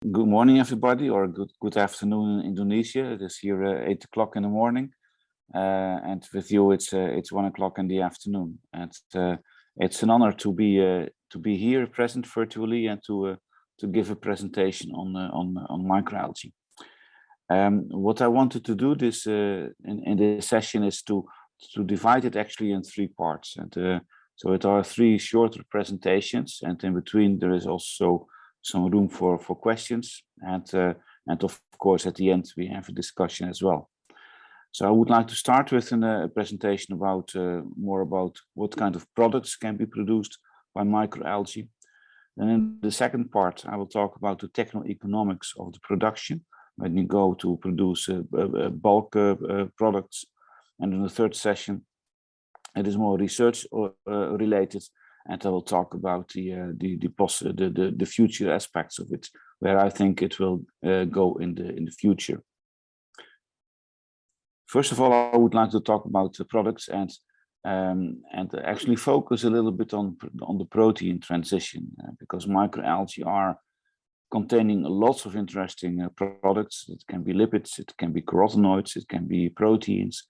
Good morning, everybody, or good afternoon in Indonesia. It is here 8 o'clock in the morning, and with you it's 1 o'clock in the afternoon. And it's an honor to be here present virtually and to give a presentation on microalgae. What I wanted to do this in this session is to divide it actually in 3 parts, and so it are 3 shorter presentations, and in between there is also some room for questions, and of course at the end we have a discussion as well. So I would like to start with a presentation about more about what kind of products can be produced by microalgae. And in the second part I will talk about the technical economics of the production when you go to produce bulk products. And in the third session it is more research related, and I will talk about the future aspects of it, where I think it will go in the future. First of all, I would like to talk about the products and actually focus a little bit on the protein transition, because microalgae are containing lots of interesting products. It can be lipids, it can be carotenoids, it can be proteins,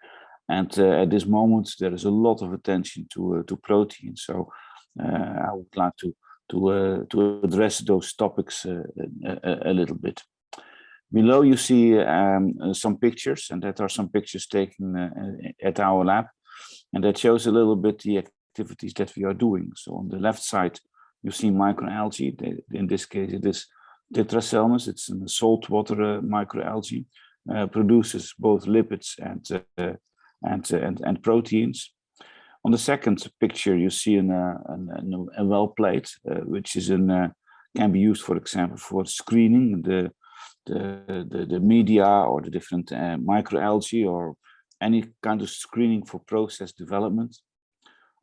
and at this moment there is a lot of attention to proteins. So I would like to address those topics a little bit. Below you see some pictures, and that are some pictures taken at our lab, and that shows a little bit the activities that we are doing. So on the left side you see microalgae. In this case it is Tetraselmis. It's a saltwater microalgae, produces both lipids and proteins. On the second picture, you see a well plate, which is can be used, for example, for screening the media or the different microalgae, or any kind of screening for process development.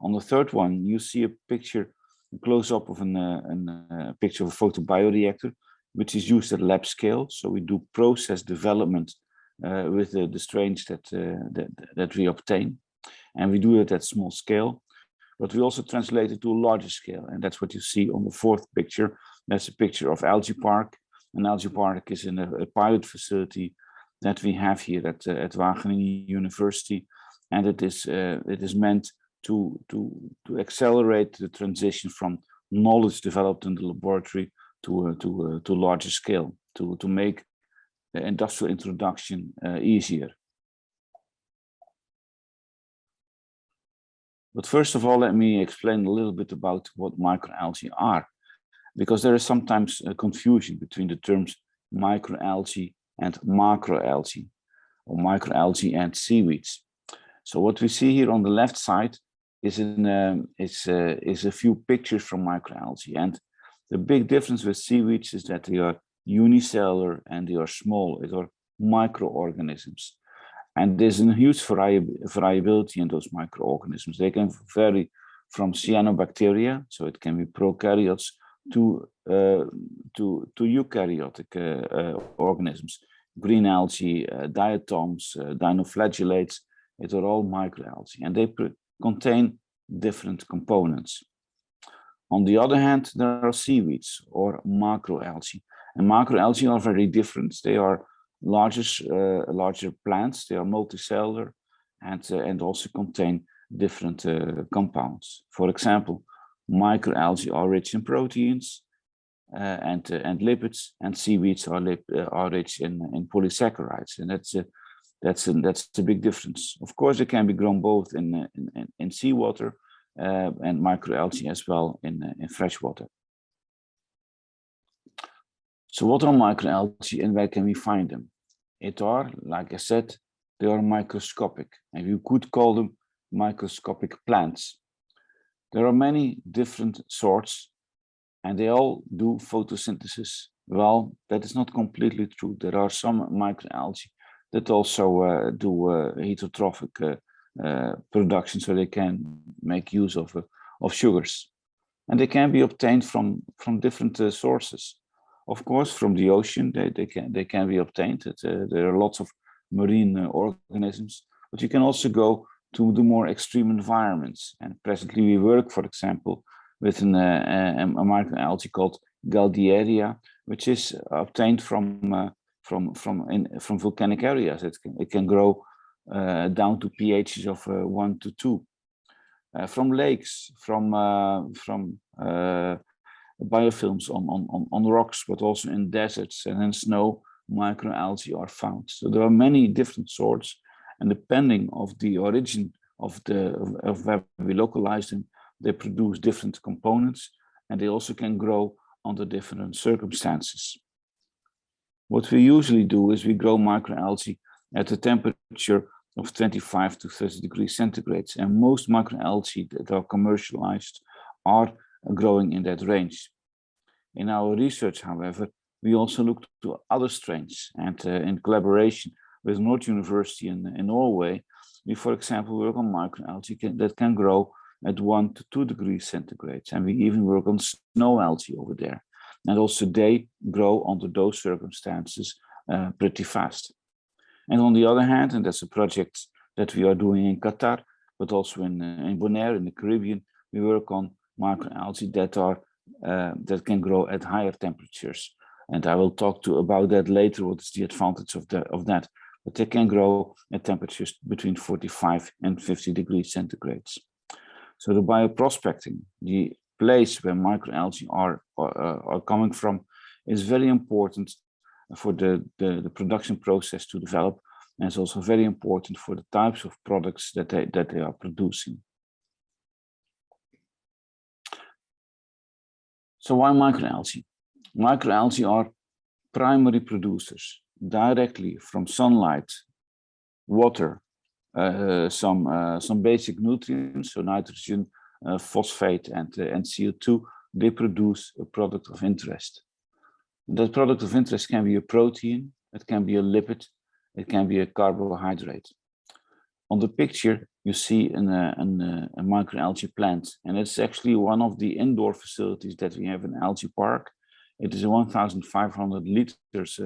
On the third one, you see a picture, a close-up of a picture of a photobioreactor, which is used at lab scale. So we do process development with the strains that we obtain. And we do it at small scale, but we also translate it to a larger scale. And that's what you see on the fourth picture. That's a picture of Algae Park. And Algae Park is in a pilot facility that we have here at Wageningen University. And it is meant to accelerate the transition from knowledge developed in the laboratory to larger scale, to make the industrial introduction easier. But first of all, let me explain a little bit about what microalgae are, because there is sometimes a confusion between the terms microalgae and macroalgae, or microalgae and seaweeds. So what we see here on the left side is a few pictures from microalgae, and the big difference with seaweeds is that they are unicellular and they are small. They are microorganisms. And there's a huge variability in those microorganisms. They can vary from cyanobacteria, so it can be prokaryotes, to eukaryotic organisms. Green algae, diatoms, dinoflagellates, it are all microalgae, and they contain different components. On the other hand, there are seaweeds or macroalgae, and macroalgae are very different. They are larger plants. They are multicellular and also contain different compounds. For example, microalgae are rich in proteins and lipids, and seaweeds are rich in polysaccharides, and that's a big difference. Of course, they can be grown both in seawater and microalgae as well in freshwater. So what are microalgae and where can we find them? It are, like I said, they are microscopic, and you could call them microscopic plants. There are many different sorts, and they all do photosynthesis. Well, that is not completely true. There are some microalgae that also do heterotrophic production, so they can make use of sugars, and they can be obtained from different sources. Of course, from the ocean, they can be obtained. There are lots of marine organisms, but you can also go to the more extreme environments. And presently we work, for example, with a microalgae called Galdieria, which is obtained from volcanic areas. It can grow down to pHs of 1 to 2. From lakes, from biofilms on rocks, but also in deserts and in snow, microalgae are found. So there are many different sorts, and depending of the origin of where we localize them, they produce different components, and they also can grow under different circumstances. What we usually do is we grow microalgae at a temperature of 25 to 30 degrees centigrade, and most microalgae that are commercialized are growing in that range. In our research, however, we also look to other strains, and in collaboration with North University in Norway, we, for example, work on microalgae that can grow at 1 to 2 degrees centigrade, and we even work on snow algae over there. And also they grow under those circumstances pretty fast. And on the other hand, and that's a project that we are doing in Qatar, but also in Bonaire, in the Caribbean, we work on microalgae that can grow at higher temperatures. And I will talk about that later, what is the advantage of that. But they can grow at temperatures between 45 and 50 degrees centigrade. So the bioprospecting, the place where microalgae are coming from, is very important for the production process to develop, and it's also very important for the types of products that they are producing. So why microalgae? Microalgae are primary producers directly from sunlight, water, some basic nutrients, so nitrogen, phosphate, and CO2. They produce a product of interest. That product of interest can be a protein, it can be a lipid, it can be a carbohydrate. On the picture, you see a microalgae plant, and it's actually one of the indoor facilities that we have in Algae Park. It is a 1,500 liters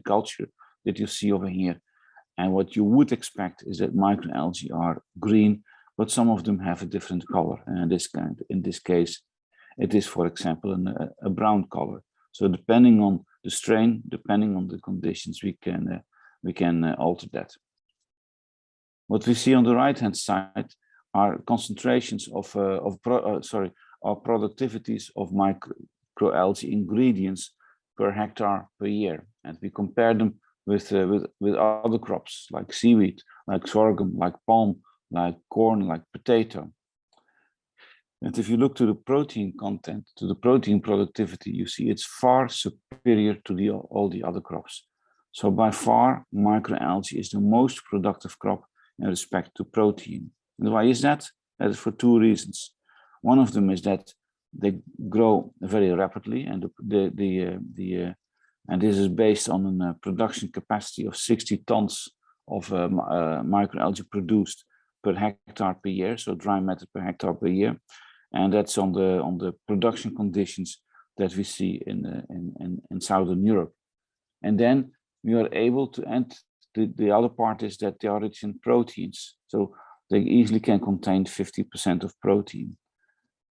culture that you see over here. And what you would expect is that microalgae are green, but some of them have a different color. And in this case, it is, for example, a brown color. So depending on the strain, depending on the conditions, we can alter that. What we see on the right-hand side are concentrations of productivities of microalgae ingredients per hectare per year, and we compare them with other crops like seaweed, like sorghum, like palm, like corn, like potato. And if you look to the protein content, to the protein productivity, you see it's far superior to all the other crops. So by far, microalgae is the most productive crop in respect to protein. And why is that? That is for two reasons. One of them is that they grow very rapidly, and and this is based on a production capacity of 60 tons of microalgae produced per hectare per year, so dry matter per hectare per year, and that's on the production conditions that we see in Southern Europe. And then we are able to, and the other part is that they are rich in proteins, so they easily can contain 50% of protein.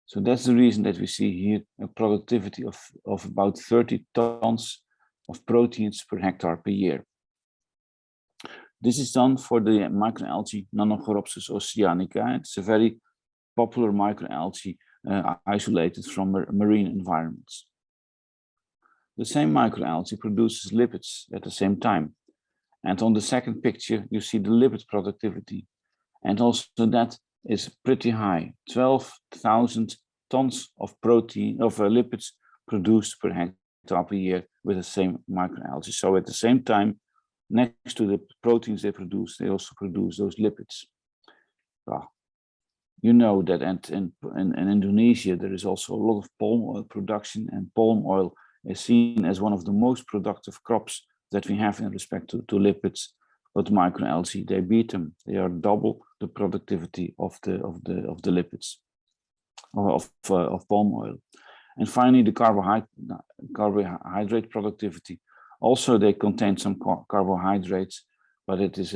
So that's the reason that we see here a productivity of about 30 tons of proteins per hectare per year. This is done for the microalgae Nanochoropsis oceanica. It's a very popular microalgae isolated from marine environments. The same microalgae produces lipids at the same time. And on the second picture, you see the lipid productivity. And also that is pretty high, 12,000 tons of protein, of lipids produced per hectare per year with the same microalgae. So at the same time, next to the proteins they produce, they also produce those lipids. Well, you know that in Indonesia, there is also a lot of palm oil production, and palm oil is seen as one of the most productive crops that we have in respect to lipids. But microalgae, they beat them. They are double the productivity of the lipids of palm oil. And finally, the carbohydrate productivity. Also, they contain some carbohydrates, but it's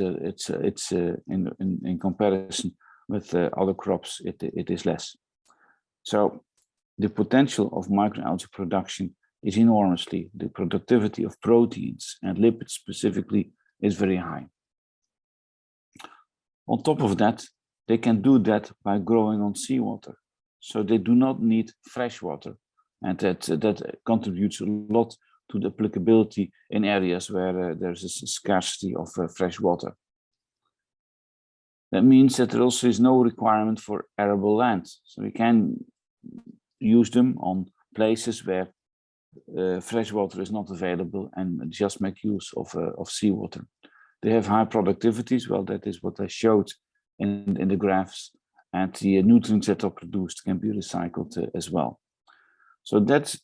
in comparison with other crops, it is less. So The potential of microalgae production is enormously. The productivity of proteins and lipids specifically is very high. On top of that, they can do that by growing on seawater. So they do not need fresh water. And that contributes a lot to the applicability in areas where there's a scarcity of fresh water. That means that there also is no requirement for arable land. So we can use them on places where fresh water is not available and just make use of seawater. They have high productivities. Well, that is what I showed in the graphs, and the nutrients that are produced can be recycled as well. So that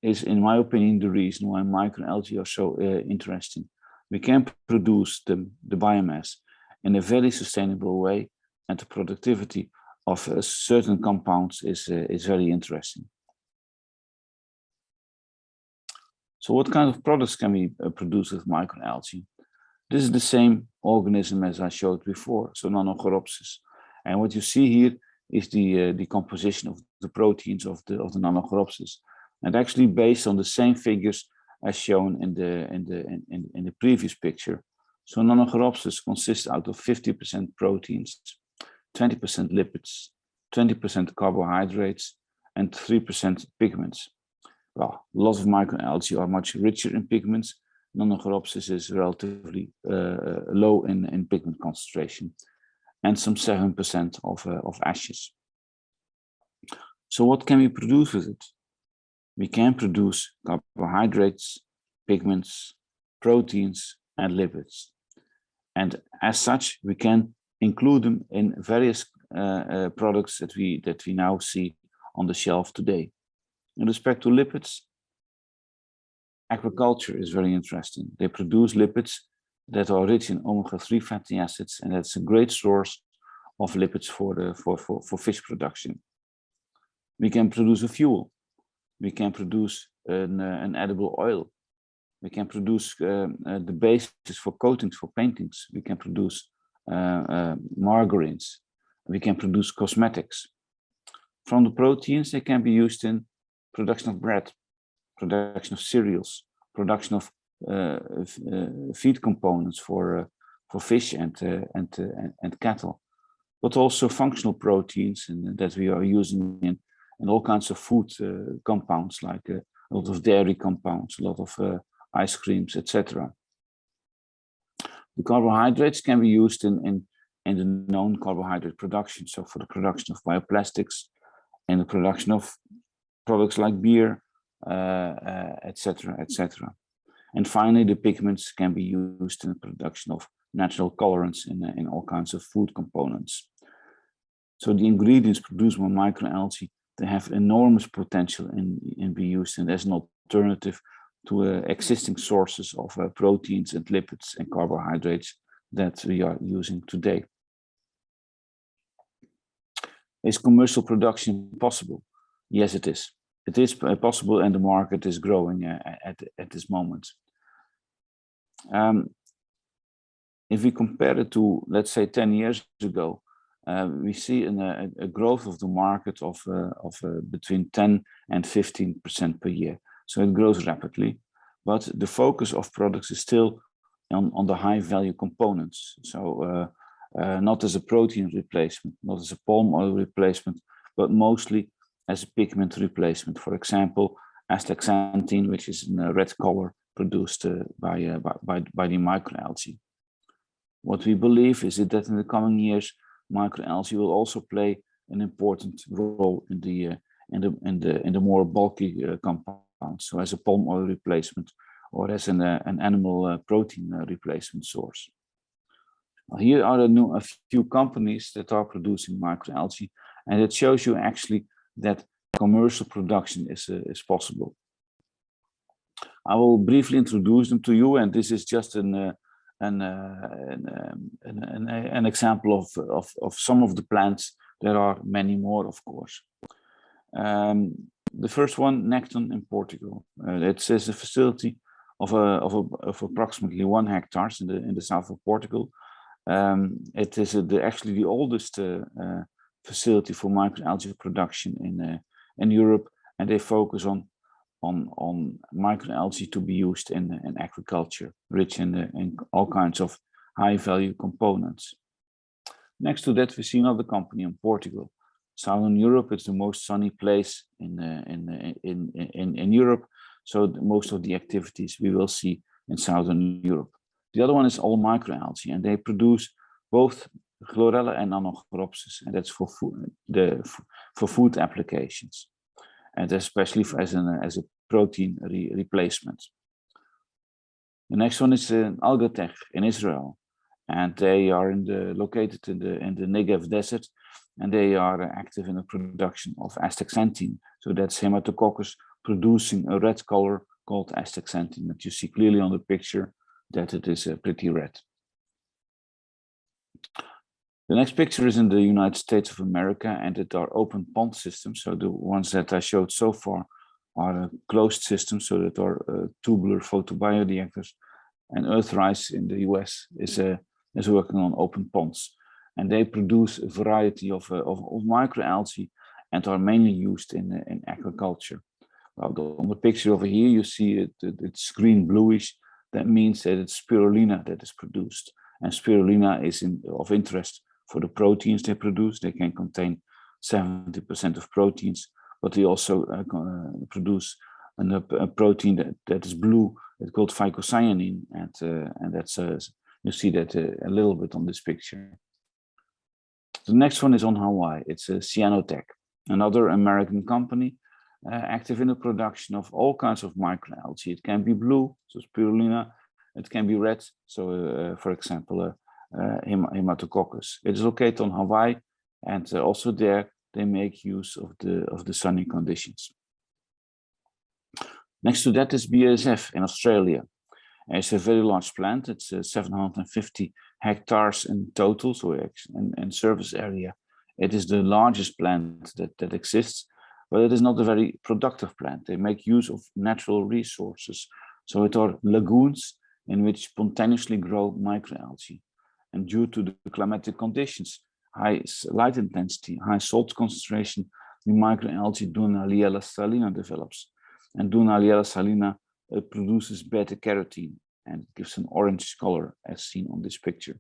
is, in my opinion, the reason why microalgae are so interesting. We can produce the biomass in a very sustainable way, and the productivity of certain compounds is very interesting. So what kind of products can we produce with microalgae? This is the same organism as I showed before, so Nanochoropsis. And what you see here is the composition of the proteins of the Nanochoropsis, and actually based on the same figures as shown in the previous picture. So Nanochoropsis consists out of 50% proteins, 20% lipids, 20% carbohydrates, and 3% pigments. Well, lots of microalgae are much richer in pigments. Nanochoropsis is relatively low in pigment concentration, and some 7% of ashes. So what can we produce with it? We can produce carbohydrates, pigments, proteins, and lipids. And as such, we can include them in various products that we now see on the shelf today. In respect to lipids, aquaculture is very interesting. They produce lipids that are rich in omega-3 fatty acids, and that's a great source of lipids for fish production. We can produce a fuel. We can produce an edible oil. We can produce the basis for coatings for paintings. We can produce margarines. We can produce cosmetics. From the proteins, they can be used in production of bread, production of cereals, production of feed components for fish and cattle, but also functional proteins that we are using in all kinds of food compounds, like a lot of dairy compounds, a lot of ice creams, etc. The carbohydrates can be used in the known carbohydrate production, so for the production of bioplastics and the production of products like beer, etc., etc. And finally, the pigments can be used in the production of natural colorants in all kinds of food components. So the ingredients produced by microalgae, they have enormous potential in be used and as an alternative to existing sources of proteins and lipids and carbohydrates that we are using today. Is commercial production possible? Yes, it is. It is possible, and the market is growing at this moment. If we compare it to, let's say, 10 years ago, we see a growth of the market of between 10 and 15% per year. So it grows rapidly, but the focus of products is still on the high value components. So not as a protein replacement, not as a palm oil replacement, but mostly as a pigment replacement. For example, astaxanthin, which is in a red color, produced by the microalgae. What we believe is that in the coming years, microalgae will also play an important role in the more bulky compounds, so as a palm oil replacement or as an animal protein replacement source. Well, here are a few companies that are producing microalgae, and it shows you actually that commercial production is possible. I will briefly introduce them to you, and this is just an example of some of the plants. There are many more, of course. The first one, Necton in Portugal. It is a facility of approximately 1 hectare in the south of Portugal. It is actually the oldest facility for microalgae production in Europe, and they focus on microalgae to be used in agriculture, rich in all kinds of high-value components. Next to that, we see another company in Portugal. Southern Europe is the most sunny place in Europe, so most of the activities we will see in Southern Europe. The other one is all microalgae, and they produce both chlorella and Nanochloropsis, and that's for food applications, and especially as a protein replacement. The next one is Algatech in Israel, and they are located in the Negev desert, and they are active in the production of astaxanthin. So that's Haematococcus producing a red color called astaxanthin that you see clearly on the picture that it is pretty red. The next picture is in the United States of America, and it are open pond systems. So the ones that I showed so far are closed systems, so that are tubular photobioreactors. And Earthrise in the US is working on open ponds, and they produce a variety of microalgae and are mainly used in agriculture. Well, on the picture over here, you see it's green bluish. That means that it's spirulina that is produced, and spirulina is of interest for the proteins they produce. They can contain 70% of proteins, but they also produce a protein that is blue. It's called phycocyanin, and that's you see that a little bit on this picture. The next one is on Hawaii. It's Cyanotech, another American company active in the production of all kinds of microalgae. It can be blue, so spirulina. It can be red, so for example, Haematococcus. It is located on Hawaii, and also there they make use of the sunny conditions. Next to that is BASF in Australia. It's a very large plant. It's 750 hectares in total, so in surface area. It is the largest plant that exists, but it is not a very productive plant. They make use of natural resources. So it are lagoons in which spontaneously grow microalgae. And due to the climatic conditions, high light intensity, high salt concentration, the microalgae Dunaliella salina develops. And Dunaliella salina produces beta-carotene, and it gives an orange color as seen on this picture.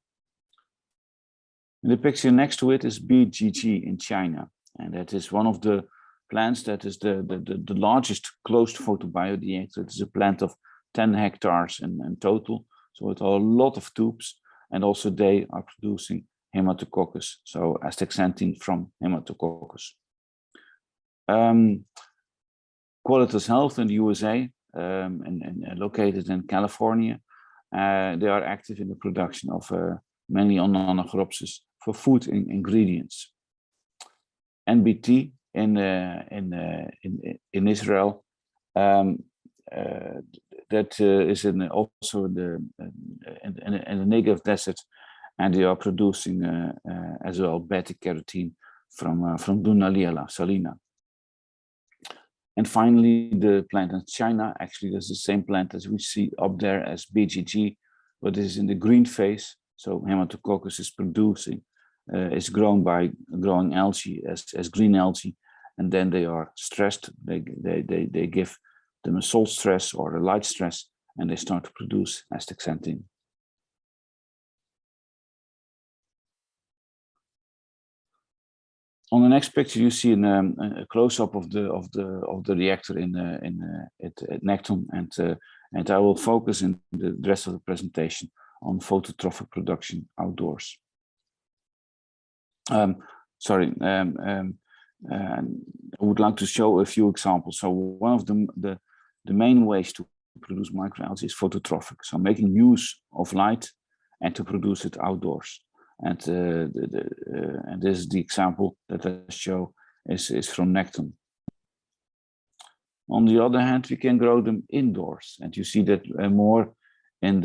And the picture next to it is BGG in China, and that is one of the plants that is the largest closed photobioreactor. It is a plant of 10 hectares in total, so it are a lot of tubes, and also they are producing Haematococcus, so astaxanthin from Haematococcus. Qualitas Health in the USA, and located in California, they are active in the production of mainly on Nanochloropsis for food ingredients. NBT in Israel, that is also in the Negev desert, and they are producing as well beta-carotene from Dunaliella salina. And finally, the plant in China, actually that's the same plant as we see up there as BGG, but it is in the green phase. So Haematococcus is producing, is grown by growing algae as green algae, and then they are stressed. They give them a salt stress or a light stress, and they start to produce astaxanthin. On the next picture, you see a close-up of the reactor at Necton, and I will focus in the rest of the presentation on phototrophic production outdoors. I would like to show a few examples. So one of the main ways to produce microalgae is phototrophic, so making use of light and to produce it outdoors. And this is the example that I show is from Necton. On the other hand, we can grow them indoors, and you see that more in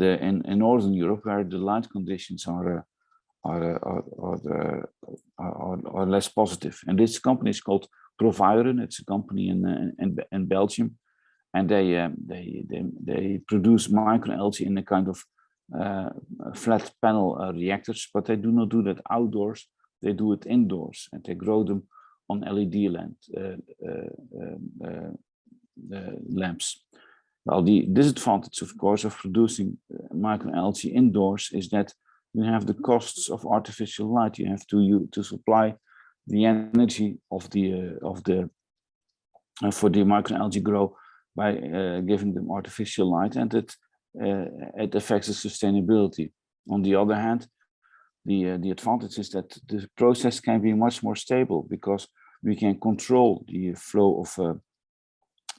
Northern Europe, where the light conditions are less positive. And this company is called Prof. It's a company in Belgium, and they produce microalgae in a kind of flat panel reactors, but they do not do that outdoors. They do it indoors, and they grow them on LED lamps. Well, the disadvantage, of course, of producing microalgae indoors is that you have the costs of artificial light. You have to supply the energy of for the microalgae grow by giving them artificial light, and it affects the sustainability. On the other hand, the advantage is that the process can be much more stable because we can control the flow of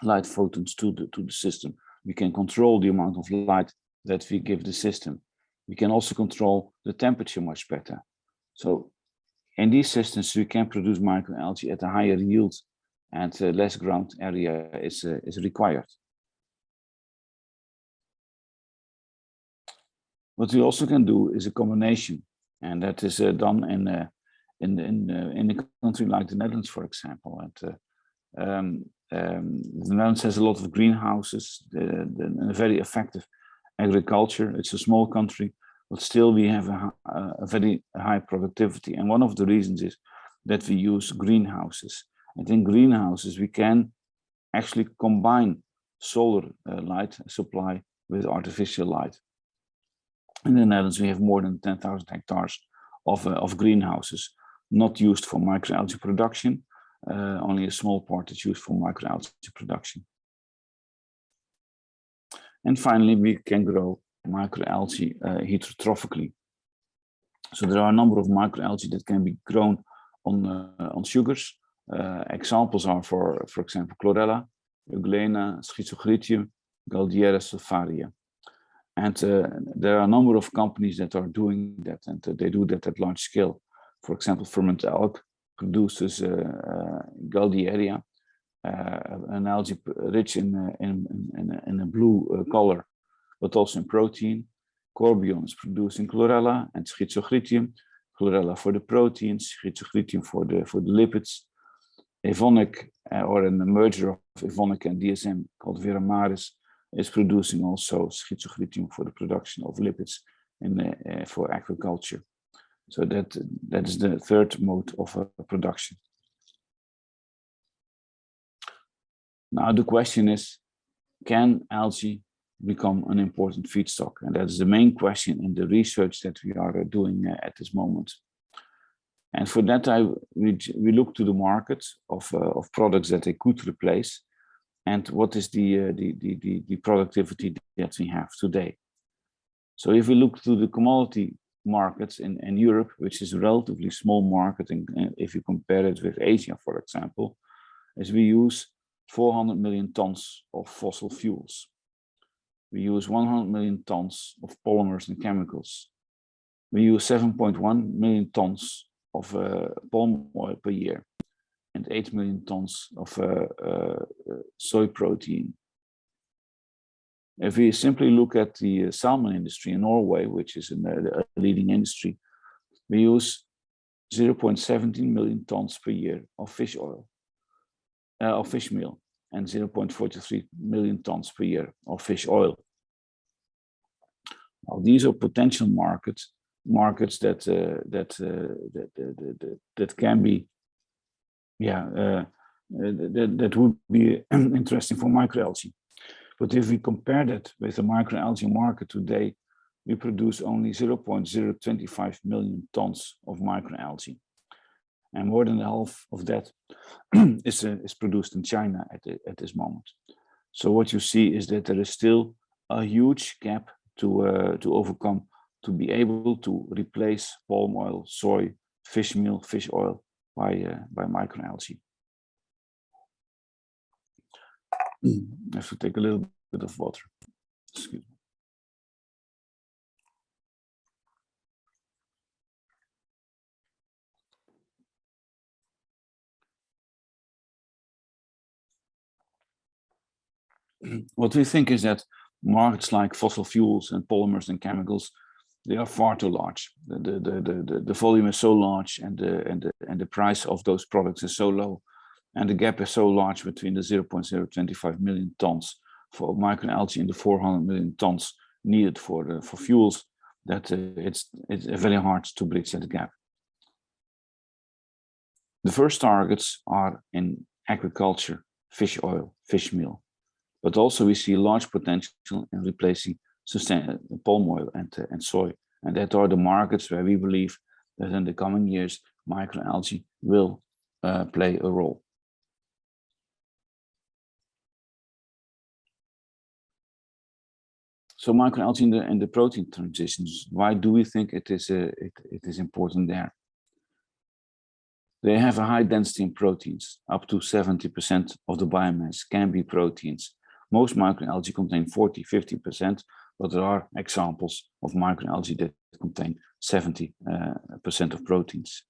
light photons to the system. We can control the amount of light that we give the system. We can also control the temperature much better. So in these systems, we can produce microalgae at a higher yield, and less ground area is required. What we also can do is a combination, and that is done in a country like the Netherlands, for example. And the Netherlands has a lot of greenhouses and a very effective agriculture. It's a small country, but still we have a very high productivity. And one of the reasons is that we use greenhouses. And in greenhouses, we can actually combine solar light supply with artificial light. In the Netherlands, we have more than 10,000 hectares of greenhouses, not used for microalgae production. Only a small part is used for microalgae production. And finally, we can grow microalgae heterotrophically. So there are a number of microalgae that can be grown on sugars. Examples are, for example, chlorella, euglena, schizochritium, galdiera sulfaria. And there are a number of companies that are doing that, and they do that at large scale. For example, Fermentalg produces Galdieria, an algae rich in a blue color, but also in protein. Corbion is producing chlorella and schizochritium, chlorella for the proteins, schizochritium for the lipids. Evonik, or a merger of Evonik and DSM called Veramaris, is producing also schizochritium for the production of lipids for agriculture. So that is the third mode of production. Now the question is, can algae become an important feedstock? And that is the main question in the research that we are doing at this moment. And for that, we look to the market of products that they could replace, and what is the productivity that we have today. So if we look to the commodity markets in Europe, which is a relatively small market, and if you compare it with Asia, for example, is we use 400 million tons of fossil fuels. We use 100 million tons of polymers and chemicals. We use 7.1 million tons of palm oil per year, and 8 million tons of soy protein. If we simply look at the salmon industry in Norway, which is a leading industry, we use 0.17 million tons per year of fish oil, of fish meal, and 0.43 million tons per year of fish oil. Now, these are potential markets that can be, that would be interesting for microalgae. But if we compare that with the microalgae market today, we produce only 0.025 million tons of microalgae, and more than half of that is produced in China at this moment. So what you see is that there is still a huge gap to overcome, to be able to replace palm oil, soy, fish meal, fish oil by microalgae. I have to take a little bit of water. Excuse me. What we think is that markets like fossil fuels and polymers and chemicals, they are far too large. The volume is so large, and the price of those products is so low, and the gap is so large between the 0.025 million tons for microalgae and the 400 million tons needed for fuels, that it's very hard to bridge that gap. The first targets are in agriculture, fish oil, fish meal, but also we see large potential in replacing palm oil and soy. And that are the markets where we believe that in the coming years, microalgae will play a role. So microalgae in the protein transitions, why do we think it is important there? They have a high density in proteins. Up to 70% of the biomass can be proteins. Most microalgae contain 40–50%, but there are examples of microalgae that contain 70% of proteins.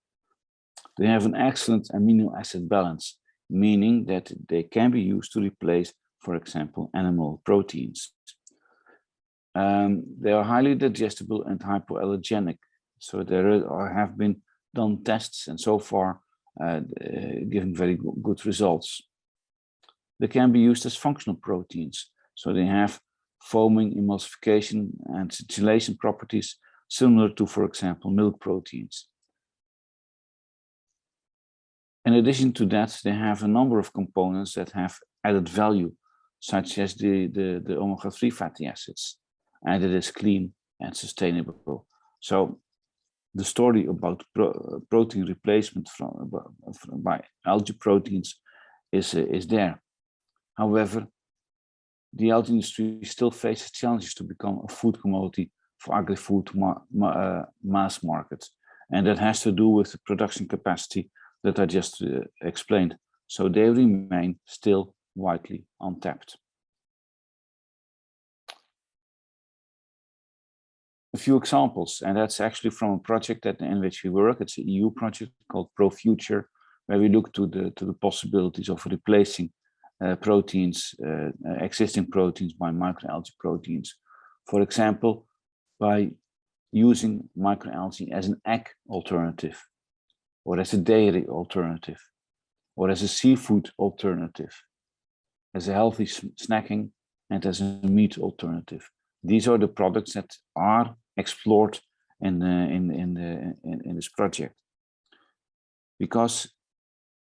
They have an excellent amino acid balance, meaning that they can be used to replace, for example, animal proteins. They are highly digestible and hypoallergenic, so there have been done tests and so far giving very good results. They can be used as functional proteins, so they have foaming, emulsification and scintillation properties similar to, for example, milk proteins. In addition to that, they have a number of components that have added value, such as the omega-3 fatty acids, and it is clean and sustainable. So the story about protein replacement by algae proteins is there. However, the algae industry still faces challenges to become a food commodity for agri-food mass markets, and that has to do with the production capacity that I just explained. So they remain still widely untapped. A few examples, and that's actually from a project in which we work. It's an EU project called Prof, where we look to the possibilities of replacing proteins, existing proteins by microalgae proteins. For example, by using microalgae as an egg alternative, or as a dairy alternative, or as a seafood alternative, as a healthy snacking, and as a meat alternative. These are the products that are explored in this project. Because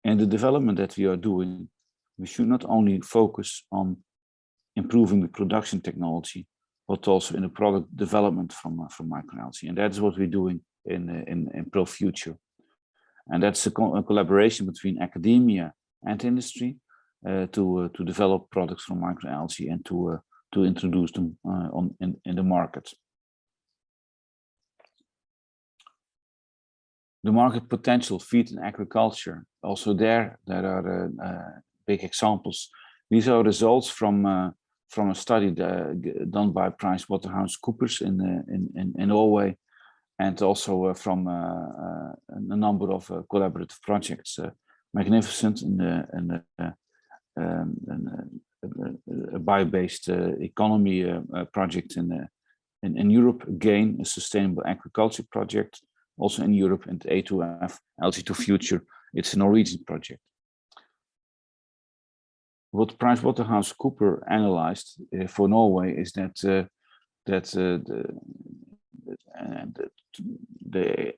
in the development that we are doing, we should not only focus on improving the production technology, but also in the product development from microalgae, and that's what we're doing in Prof. And that's a collaboration between academia and industry to develop products from microalgae and to introduce them in the market. The market potential, feed and agriculture, also there are big examples. These are results from a study done by PricewaterhouseCoopers in Norway, and also from a number of collaborative projects. Magnificent in a bio-based economy project in Europe. Again, a sustainable agriculture project, also in Europe, and A2F, Algae to Future. It's a Norwegian project. What PricewaterhouseCoopers analyzed for Norway is that they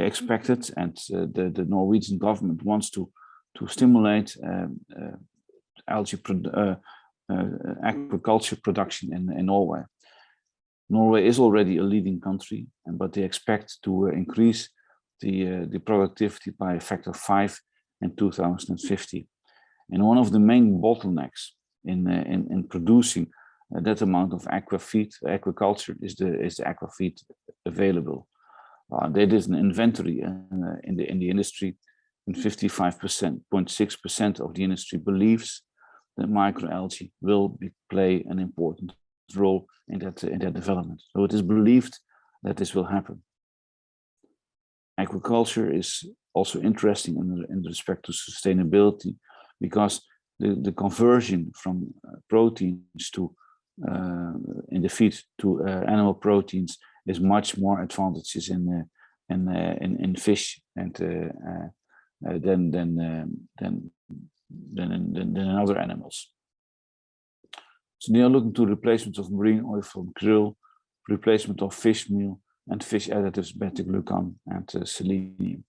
expected, and the Norwegian government wants to stimulate algae agriculture production in Norway. Norway is already a leading country, but they expect to increase the productivity by a factor of 5 in 2050. And one of the main bottlenecks in producing that amount of aquaculture is the aquafeed available. There is an inventory in the industry, and 55.6% of the industry believes that microalgae will play an important role in that development. So it is believed that this will happen. Aquaculture is also interesting in respect to sustainability, because the conversion from proteins to in the feed to animal proteins is much more advantageous in fish and than in other animals. So they are looking to replacement of marine oil from krill, replacement of fish meal, and fish additives, beta-glucan and selenium.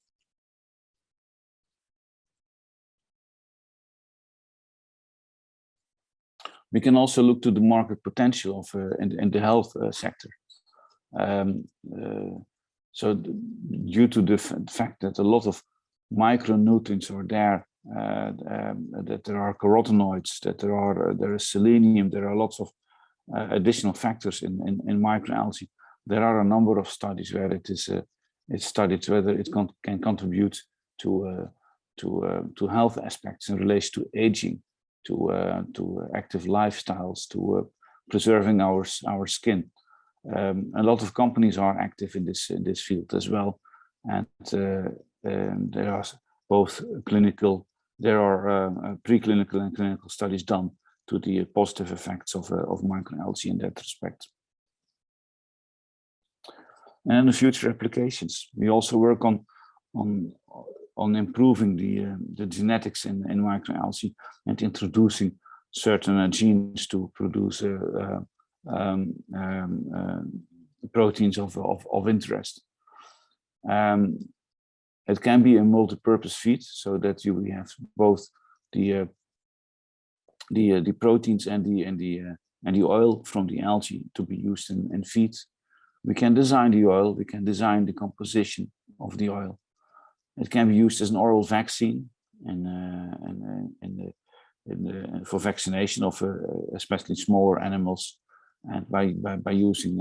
We can also look to the market potential of in the health sector. So due to the fact that a lot of micronutrients are there, that there are carotenoids, that there is selenium, there are lots of additional factors in microalgae. There are a number of studies where it's studied whether it can contribute to health aspects in relation to aging, to active lifestyles, to preserving our skin. A lot of companies are active in this field as well, and there are both preclinical and clinical studies done to the positive effects of microalgae in that respect. And the future applications, we also work on improving the genetics in microalgae and introducing certain genes to produce proteins of interest. It can be a multi-purpose feed, so that we have both the proteins and the oil from the algae to be used in feed. We can design the oil. We can design the composition of the oil. It can be used as an oral vaccine for vaccination of especially smaller animals, and by using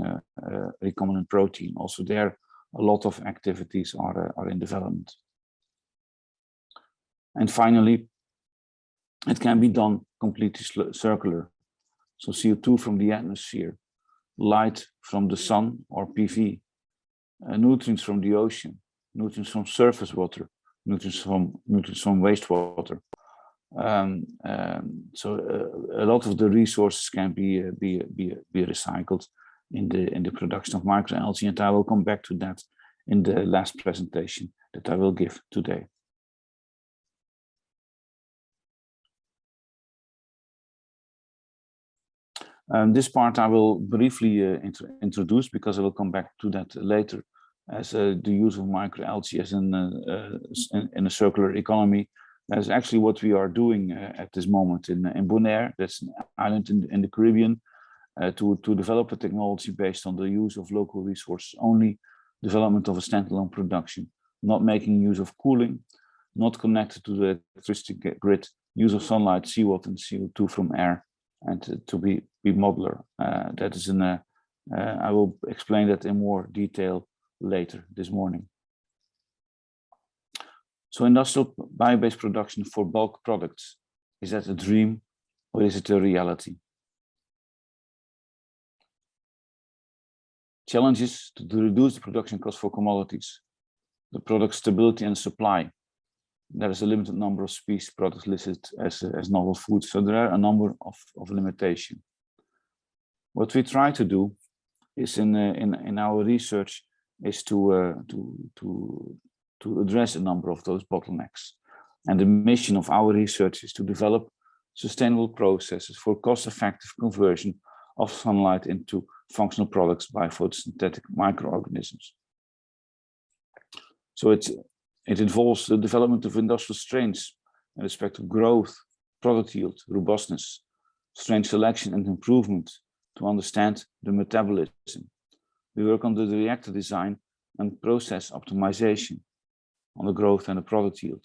recombinant protein. Also there, a lot of activities are in development. And finally, it can be done completely circular. So CO2 from the atmosphere, light from the sun or PV, nutrients from the ocean, nutrients from surface water, nutrients from wastewater. So a lot of the resources can be recycled in the production of microalgae, and I will come back to that in the last presentation that I will give today. This part I will briefly introduce, because I will come back to that later, as the use of microalgae as in a circular economy. That's actually what we are doing at this moment in Bonaire. That's an island in the Caribbean, to develop a technology based on the use of local resources only, development of a standalone production, not making use of cooling, not connected to the electricity grid, use of sunlight, seawater, and CO2 from air, and to be modular. That is I will explain that in more detail later this morning. So industrial bio-based production for bulk products, is that a dream or is it a reality? Challenges to reduce the production cost for commodities, the product stability and supply. There is a limited number of species products listed as novel foods, so there are a number of limitations. What we try to do is in our research is to address a number of those bottlenecks. And the mission of our research is to develop sustainable processes for cost-effective conversion of sunlight into functional products by photosynthetic microorganisms. So it involves the development of industrial strains in respect of growth, product yield, robustness, strain selection and improvement to understand the metabolism. We work on the reactor design and process optimization, on the growth and the product yield,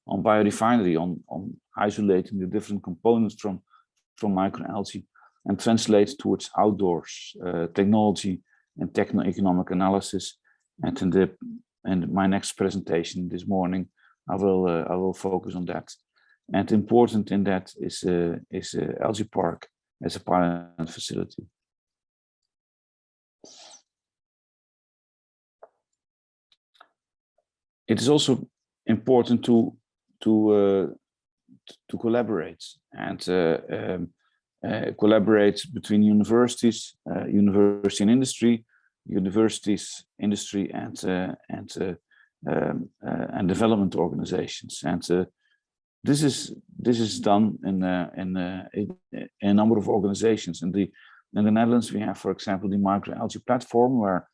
on biorefinery, on isolating the different components from microalgae, and translate towards outdoors technology and techno-economic analysis. And in my next presentation this morning, I will focus on that. And important in that is Algae Park as a pilot facility. It is also important to collaborate and collaborate between universities, university and industry, universities, industry, and development organizations. And this is done in a number of organizations. In the Netherlands, we have, for example, the microalgae platform, where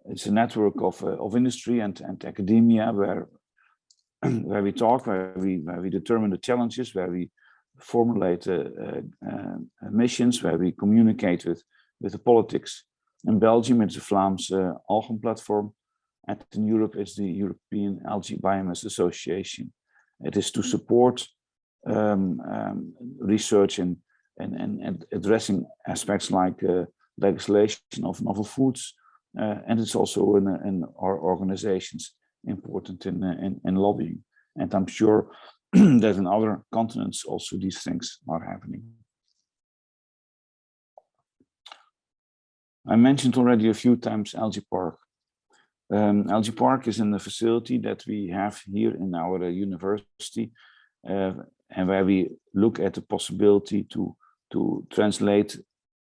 it's a network of industry and academia, where we talk, where we determine the challenges, where we formulate missions where we communicate with the politics. In Belgium, it's the Vlaams Algen platform, and in Europe, it's the European Algae Biomass Association. It is to support research and addressing aspects like legislation of novel foods, and it's also in our organizations important in lobbying. And I'm sure that in other continents also these things are happening. I mentioned already a few times Algae Park. Algae Park is in the facility that we have here in our university, and where we look at the possibility to translate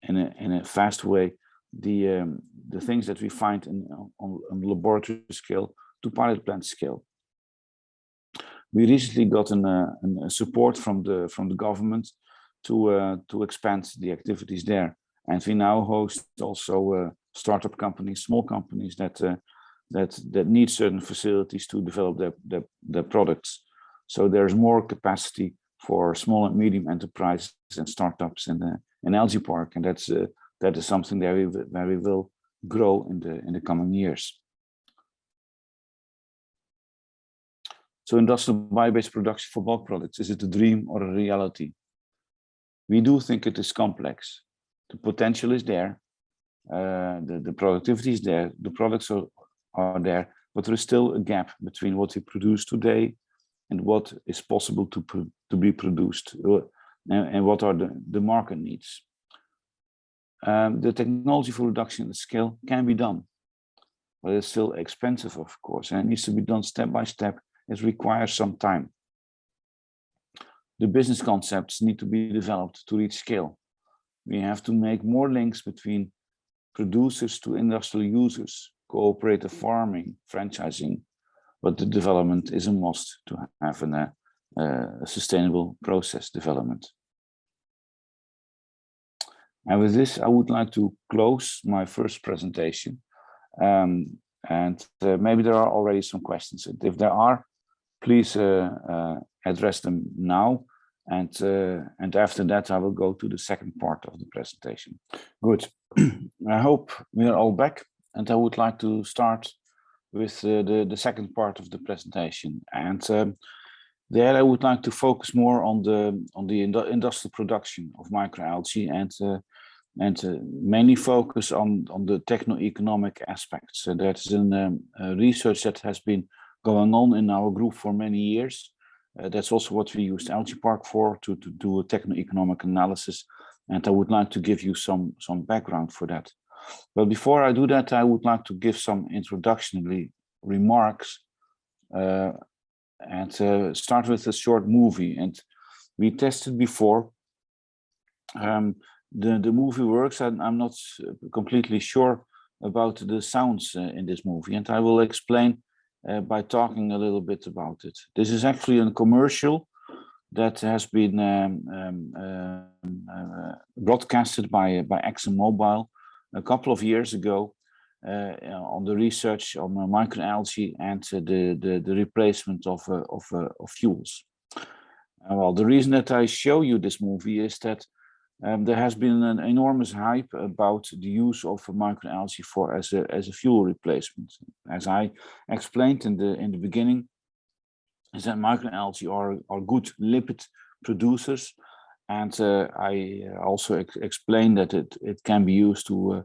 in a fast way the things that we find on laboratory scale to pilot plant scale. We recently got a support from the government to expand the activities there, and we now host also startup companies, small companies that need certain facilities to develop their products. So there's more capacity for small and medium enterprises and startups in Algae Park, and that is something that we will grow in the coming years. So industrial bio-based production for bulk products, is it a dream or a reality? We do think it is complex. The potential is there, the productivity is there, the products are there, but there is still a gap between what we produce today and what is possible to be produced, and what are the market needs. The technology for reduction at scale can be done, but it's still expensive, of course, and it needs to be done step by step. It requires some time. The business concepts need to be developed to reach scale. We have to make more links between producers to industrial users, cooperative farming, franchising, but the development is a must to have a sustainable process development. And with this, I would like to close my first presentation. Maybe there are already some questions. And if there are, please address them now. And after that, I will go to the second part of the presentation. Good. I hope we are all back. And I would like to start with the second part of the presentation. And there I would like to focus more on the industrial production of microalgae and mainly focus on the techno-economic aspects. That is research that has been going on in our group for many years. That's also what we used Algae Park for, to do a techno-economic analysis. And I would like to give you some background for that. But before I do that, I would like to give some introductory remarks and start with a short movie. And we tested before. The movie works, and I'm not completely sure about the sounds in this movie. And I will explain by talking a little bit about it. This is actually a commercial that has been broadcasted by ExxonMobil a couple of years ago on the research on microalgae and the replacement of fuels. Well, the reason that I show you this movie is that there has been an enormous hype about the use of microalgae as a fuel replacement. As I explained in the beginning, is that microalgae are good lipid producers, and I also explained that it can be used to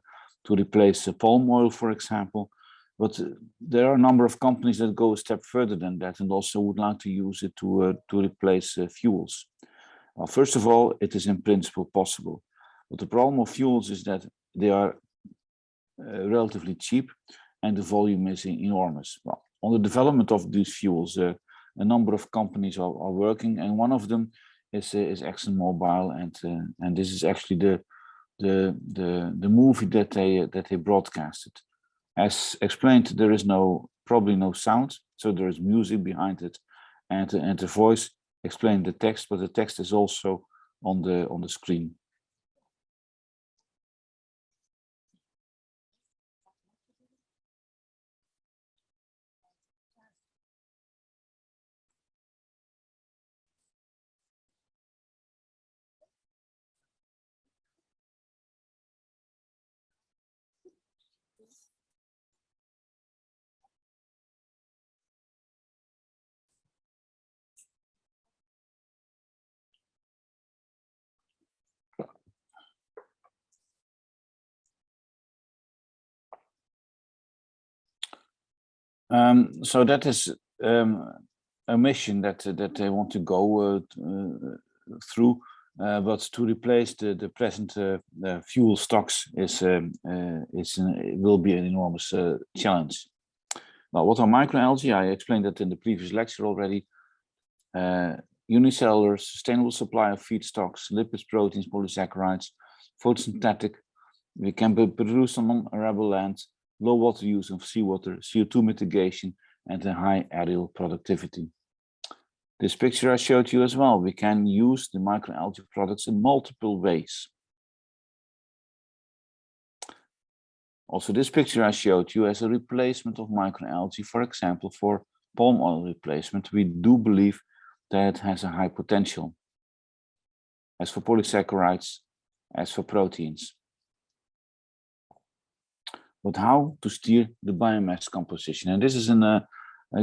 replace palm oil, for example. But there are a number of companies that go a step further than that and also would like to use it to replace fuels. Well, first of all, it is in principle possible, but the problem of fuels is that they are relatively cheap and the volume is enormous. Well, on the development of these fuels, a number of companies are working, and one of them is ExxonMobil, and this is actually the movie that they broadcasted. As explained, there is probably no sound, so there is music behind it, and the voice explained the text, but the text is also on the screen. So that is a mission that they want to go through, but to replace the present fuel stocks will be an enormous challenge. Well, what are microalgae? I explained that in the previous lecture already. Unicellular, sustainable supply of feedstocks, lipids, proteins, polysaccharides, photosynthetic. We can be produced on non-arable land, low water use of seawater, CO2 mitigation, and a high aerial productivity. This picture I showed you as well. We can use the microalgae products in multiple ways. Also, this picture I showed you as a replacement of microalgae, for example, for palm oil replacement, we do believe that it has a high potential, as for polysaccharides, as for proteins. But how to steer the biomass composition? And this is a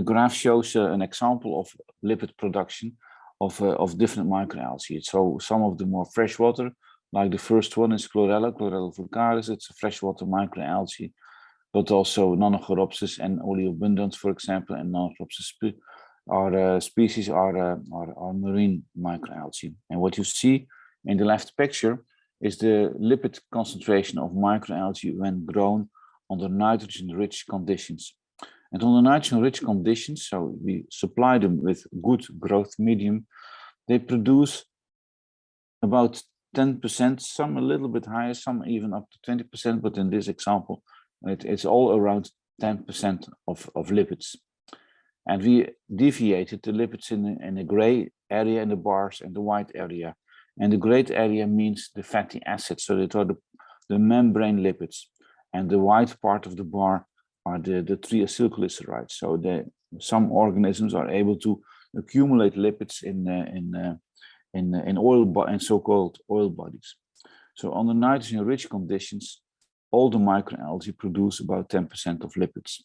graph shows an example of lipid production of different microalgae. So some of the more freshwater, like the first one is Chlorella vulgaris. It's a freshwater microalgae, but also Nanochoropsis and Oleobundans, for example, and Nanochoropsis species are marine microalgae. And what you see in the left picture is the lipid concentration of microalgae when grown under nitrogen-rich conditions. And under nitrogen-rich conditions, so we supply them with good growth medium, they produce about 10%, some a little bit higher, some even up to 20%, but in this example, it's all around 10% of lipids. And we deviated the lipids in a gray area in the bars and the white area. And the gray area means the fatty acids, so that are the membrane lipids. And the white part of the bar are the triacylglycerides. So some organisms are able to accumulate lipids in oil and so-called oil bodies. So under nitrogen-rich conditions, all the microalgae produce about 10% of lipids.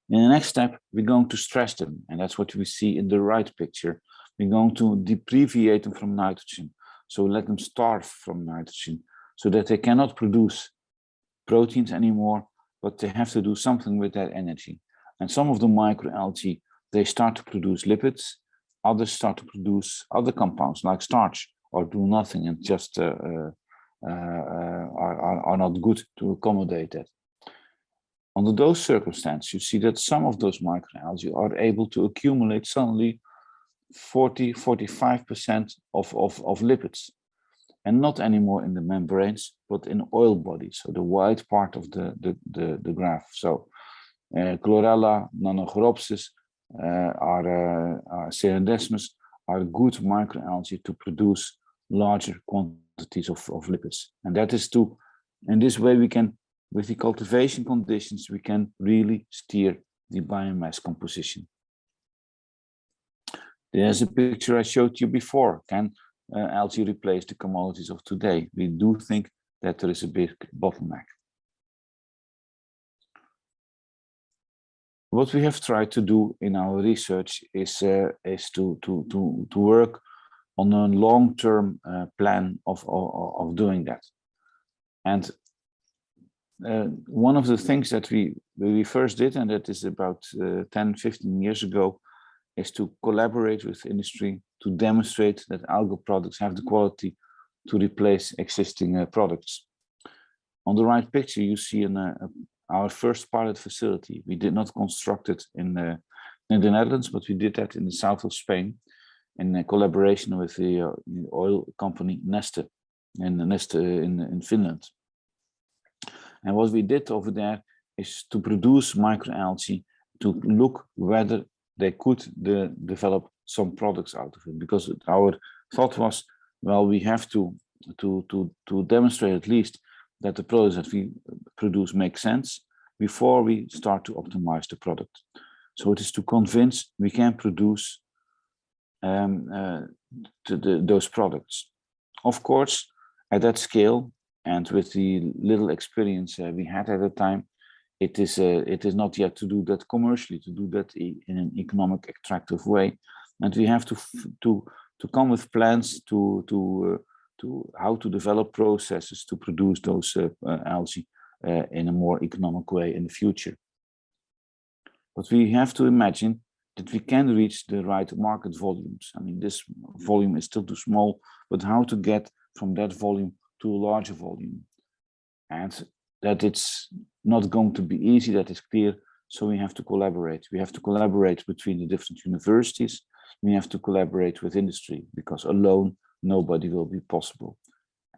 In the next step, we're going to stress them, and that's what we see in the right picture. We're going to deprivate them from nitrogen, so let them starve from nitrogen, so that they cannot produce proteins anymore, but they have to do something with that energy. And some of the microalgae, they start to produce lipids, others start to produce other compounds like starch, or do nothing and just are not good to accommodate that. Under those circumstances, you see that some of those microalgae are able to accumulate suddenly 40–45% of lipids, and not anymore in the membranes, but in oil bodies, so the white part of the graph. So Chlorella, Nanochoropsis, Serendesmus are good microalgae to produce larger quantities of lipids. And that is in this way we can, with the cultivation conditions, we can really steer the biomass composition. There's a picture I showed you before. Can algae replace the commodities of today? We do think that there is a big bottleneck. What we have tried to do in our research is to work on a long-term plan of doing that. And one of the things that we first did, and that is about 10–15 years ago, is to collaborate with industry to demonstrate that algal products have the quality to replace existing products. On the right picture, you see our first pilot facility. We did not construct it in the Netherlands, but we did that in the south of Spain in collaboration with the oil company Neste in Finland. And what we did over there is to produce microalgae to look whether they could develop some products out of it, because our thought was, well, we have to demonstrate at least that the products that we produce make sense before we start to optimize the product. So it is to convince we can produce those products. Of course, at that scale and with the little experience we had at the time, it is not yet to do that commercially, to do that in an economic, attractive way, and we have to come with plans to how to develop processes to produce those algae in a more economic way in the future. But we have to imagine that we can reach the right market volumes. I mean, this volume is still too small, but how to get from that volume to a larger volume. And that it's not going to be easy, that is clear. So we have to collaborate. We have to collaborate between the different universities. We have to collaborate with industry, because alone, nobody will be possible.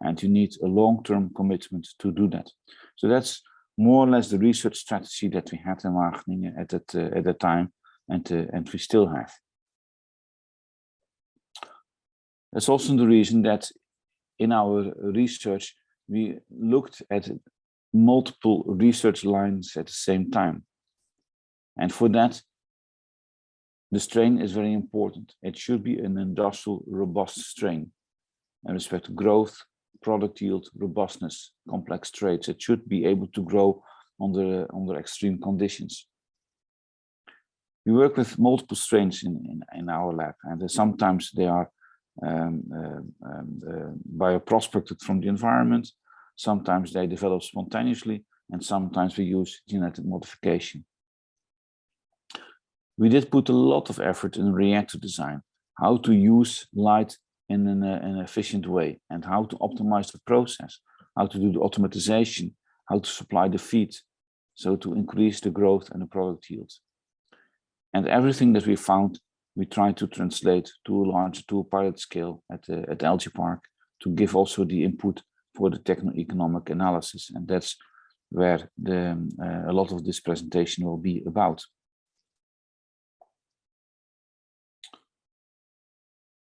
And you need a long-term commitment to do that. So that's more or less the research strategy that we had in Wageningen at that time, and we still have. That's also the reason that in our research, we looked at multiple research lines at the same time. And for that, the strain is very important. It should be an industrial robust strain in respect to growth, product yield, robustness, complex traits. It should be able to grow under extreme conditions. We work with multiple strains in our lab, and sometimes they are bioprospected from the environment, sometimes they develop spontaneously, and sometimes we use genetic modification. We did put a lot of effort in reactor design, how to use light in an efficient way, and how to optimize the process, how to do the automatization, how to supply the feed, so to increase the growth and the product yield. And everything that we found, we tried to translate to a pilot scale at Algae Park, to give also the input for the techno-economic analysis. And that's where a lot of this presentation will be about.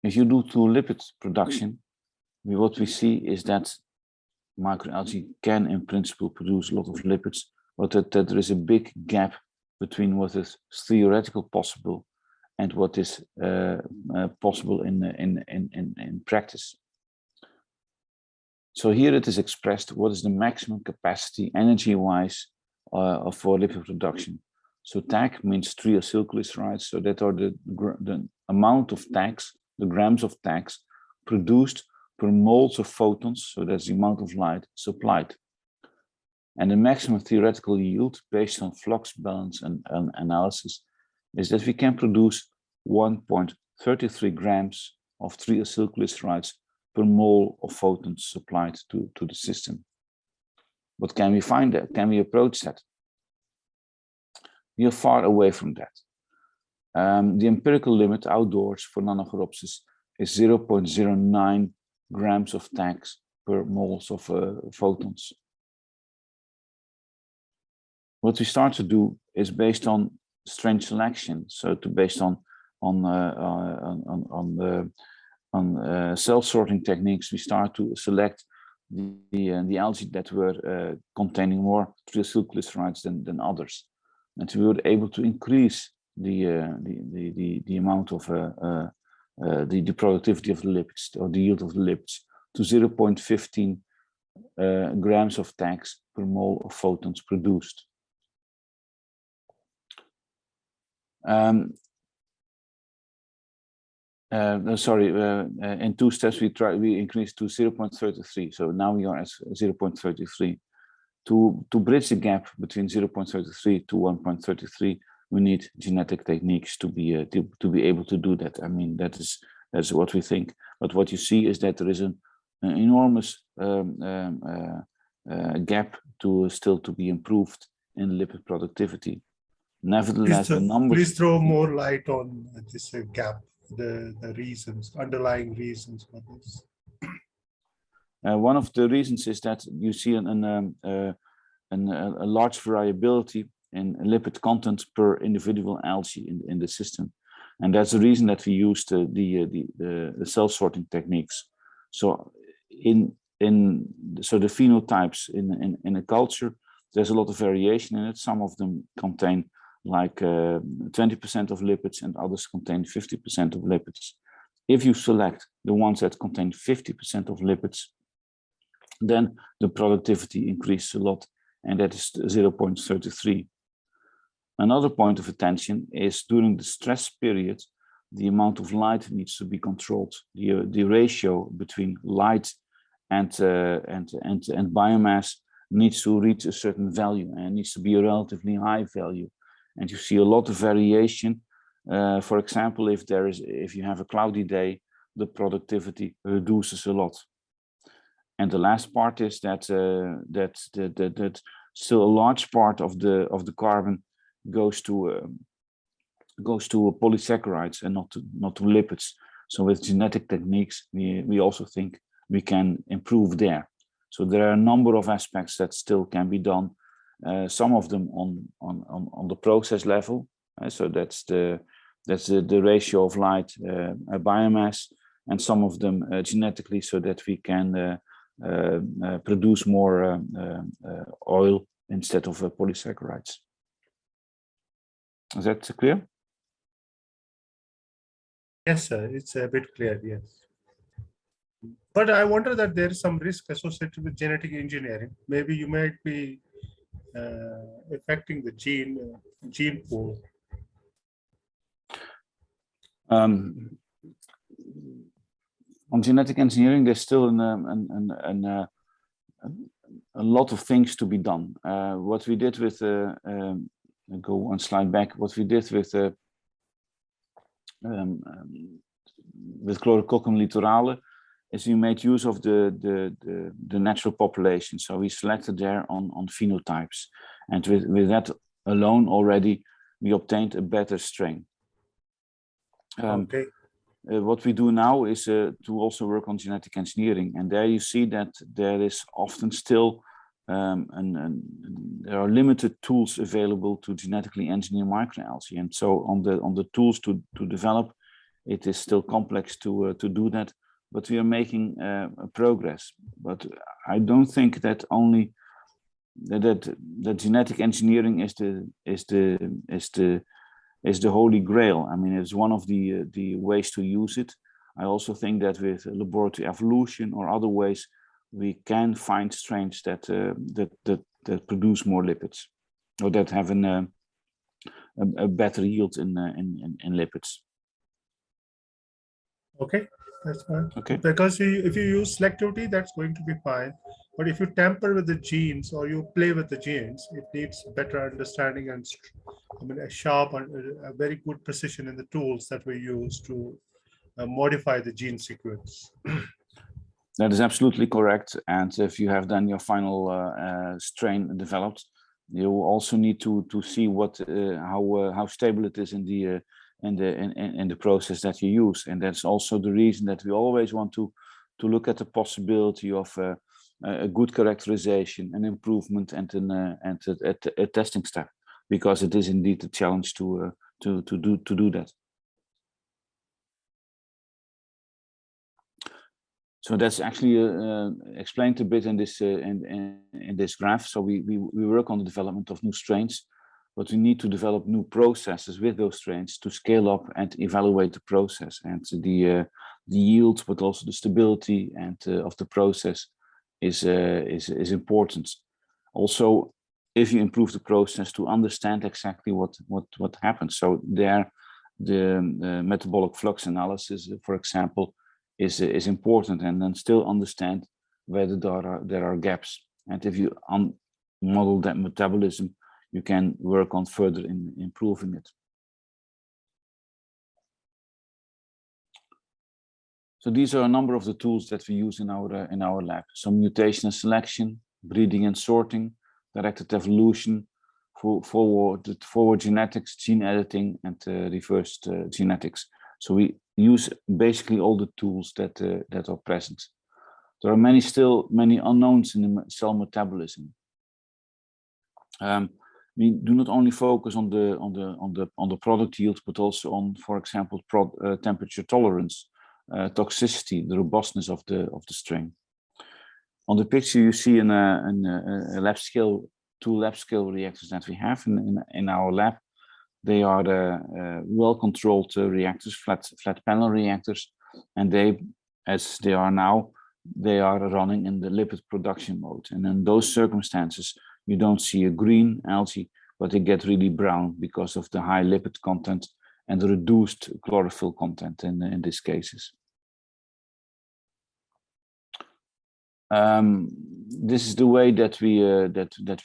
If you do to lipid production, what we see is that microalgae can in principle produce a lot of lipids, but that there is a big gap between what is theoretical possible and what is possible in practice. So here it is expressed what is the maximum capacity energy-wise for lipid production. So TAG means triacylglycerides, so that are the amount of tags, the grams of tags produced per moles of photons, so that's the amount of light supplied. And the maximum theoretical yield based on flux balance and analysis is that we can produce 1.33 grams of triacylglycerides per mole of photons supplied to the system. But can we find that? Can we approach that? We are far away from that. The empirical limit outdoors for Nanocheiropsis is 0.09 grams of tags per moles of photons. What we start to do is based on strain selection, so based on cell sorting techniques, we start to select the algae that were containing more triacylglycerides than others, and we were able to increase the amount of the productivity of the lipids, or the yield of the lipids, to 0.15 grams of tags per mole of photons produced. In 2 steps we increased to 0.33, so now we are at 0.33. To bridge the gap between 0.33 to 1.33, we need genetic techniques to be able to do that. I mean, that's what we think. But what you see is that there is an enormous gap still to be improved in lipid productivity. Nevertheless, the numbers. Please throw more light on this gap, the reasons, underlying reasons for this. One of the reasons is that you see a large variability in lipid content per individual algae in the system, and that's the reason that we used the cell sorting techniques. So the phenotypes in a culture, there's a lot of variation in it. Some of them contain like 20% of lipids, and others contain 50% of lipids. If you select the ones that contain 50% of lipids, then the productivity increases a lot, and that is 0.33. Another point of attention is during the stress period, the amount of light needs to be controlled. The ratio between light and biomass needs to reach a certain value, and it needs to be a relatively high value. and you see a lot of variation. For example, if you have a cloudy day, the productivity reduces a lot. And the last part is that that still a large part of the carbon goes to polysaccharides and not to lipids. So with genetic techniques, we also think we can improve there. So there are a number of aspects that still can be done. Some of them on the process level. So that's the ratio of light biomass, and some of them genetically, so that we can produce more oil instead of polysaccharides. Is that clear? Yes, sir. It's a bit clear. Yes. But I wonder that there is some risk associated with genetic engineering. Maybe you might be affecting the gene pool. On genetic engineering, there's still a lot of things to be done. What we did with go one slide back. What we did with Chlorococcum litorale is we made use of the natural population. So we selected there on phenotypes, and with that alone already we obtained a better strain. Okay. What we do now is to also work on genetic engineering, and there you see that there is often still there are limited tools available to genetically engineer microalgae, and so on the tools to develop, it is still complex to do that, but we are making progress. But I don't think that only that genetic engineering is the holy grail. I mean, it's one of the ways to use it. I also think that with laboratory evolution or other ways, we can find strains that produce more lipids, or that have a better yield in lipids. Okay, that's fine. Okay. Because if you use selectivity, that's going to be fine. But if you tamper with the genes or you play with the genes, it needs better understanding and a sharp and a very good precision in the tools that we use to modify the gene sequence. That is absolutely correct. And if you have then your final strain developed, you also need to see how stable it is in the process that you use. And that's also the reason that we always want to look at the possibility of a good characterization, an improvement, and a testing step, because it is indeed a challenge to do that. So that's actually explained a bit in this graph. So we work on the development of new strains, but we need to develop new processes with those strains to scale up and evaluate the process, and the yield, but also the stability and of the process is important. Also, if you improve the process, to understand exactly what happens. So there, the metabolic flux analysis, for example, is important, and then still understand whether there are gaps. And if you model that metabolism, you can work on further in improving it. So these are a number of the tools that we use in our lab. So mutation and selection, breeding and sorting, directed evolution, forward genetics, gene editing, and reversed genetics. So we use basically all the tools that are present. There are many unknowns in the cell metabolism. We do not only focus on the product yield, but also on, for example, temperature tolerance, toxicity, the robustness of the strain. On the picture, you see a lab scale, two lab scale reactors that we have in our lab. They are the well-controlled reactors, flat panel reactors, and as they are now, they are running in the lipid production mode. And in those circumstances, you don't see a green algae, but they get really brown because of the high lipid content and the reduced chlorophyll content in these cases. This is the way that we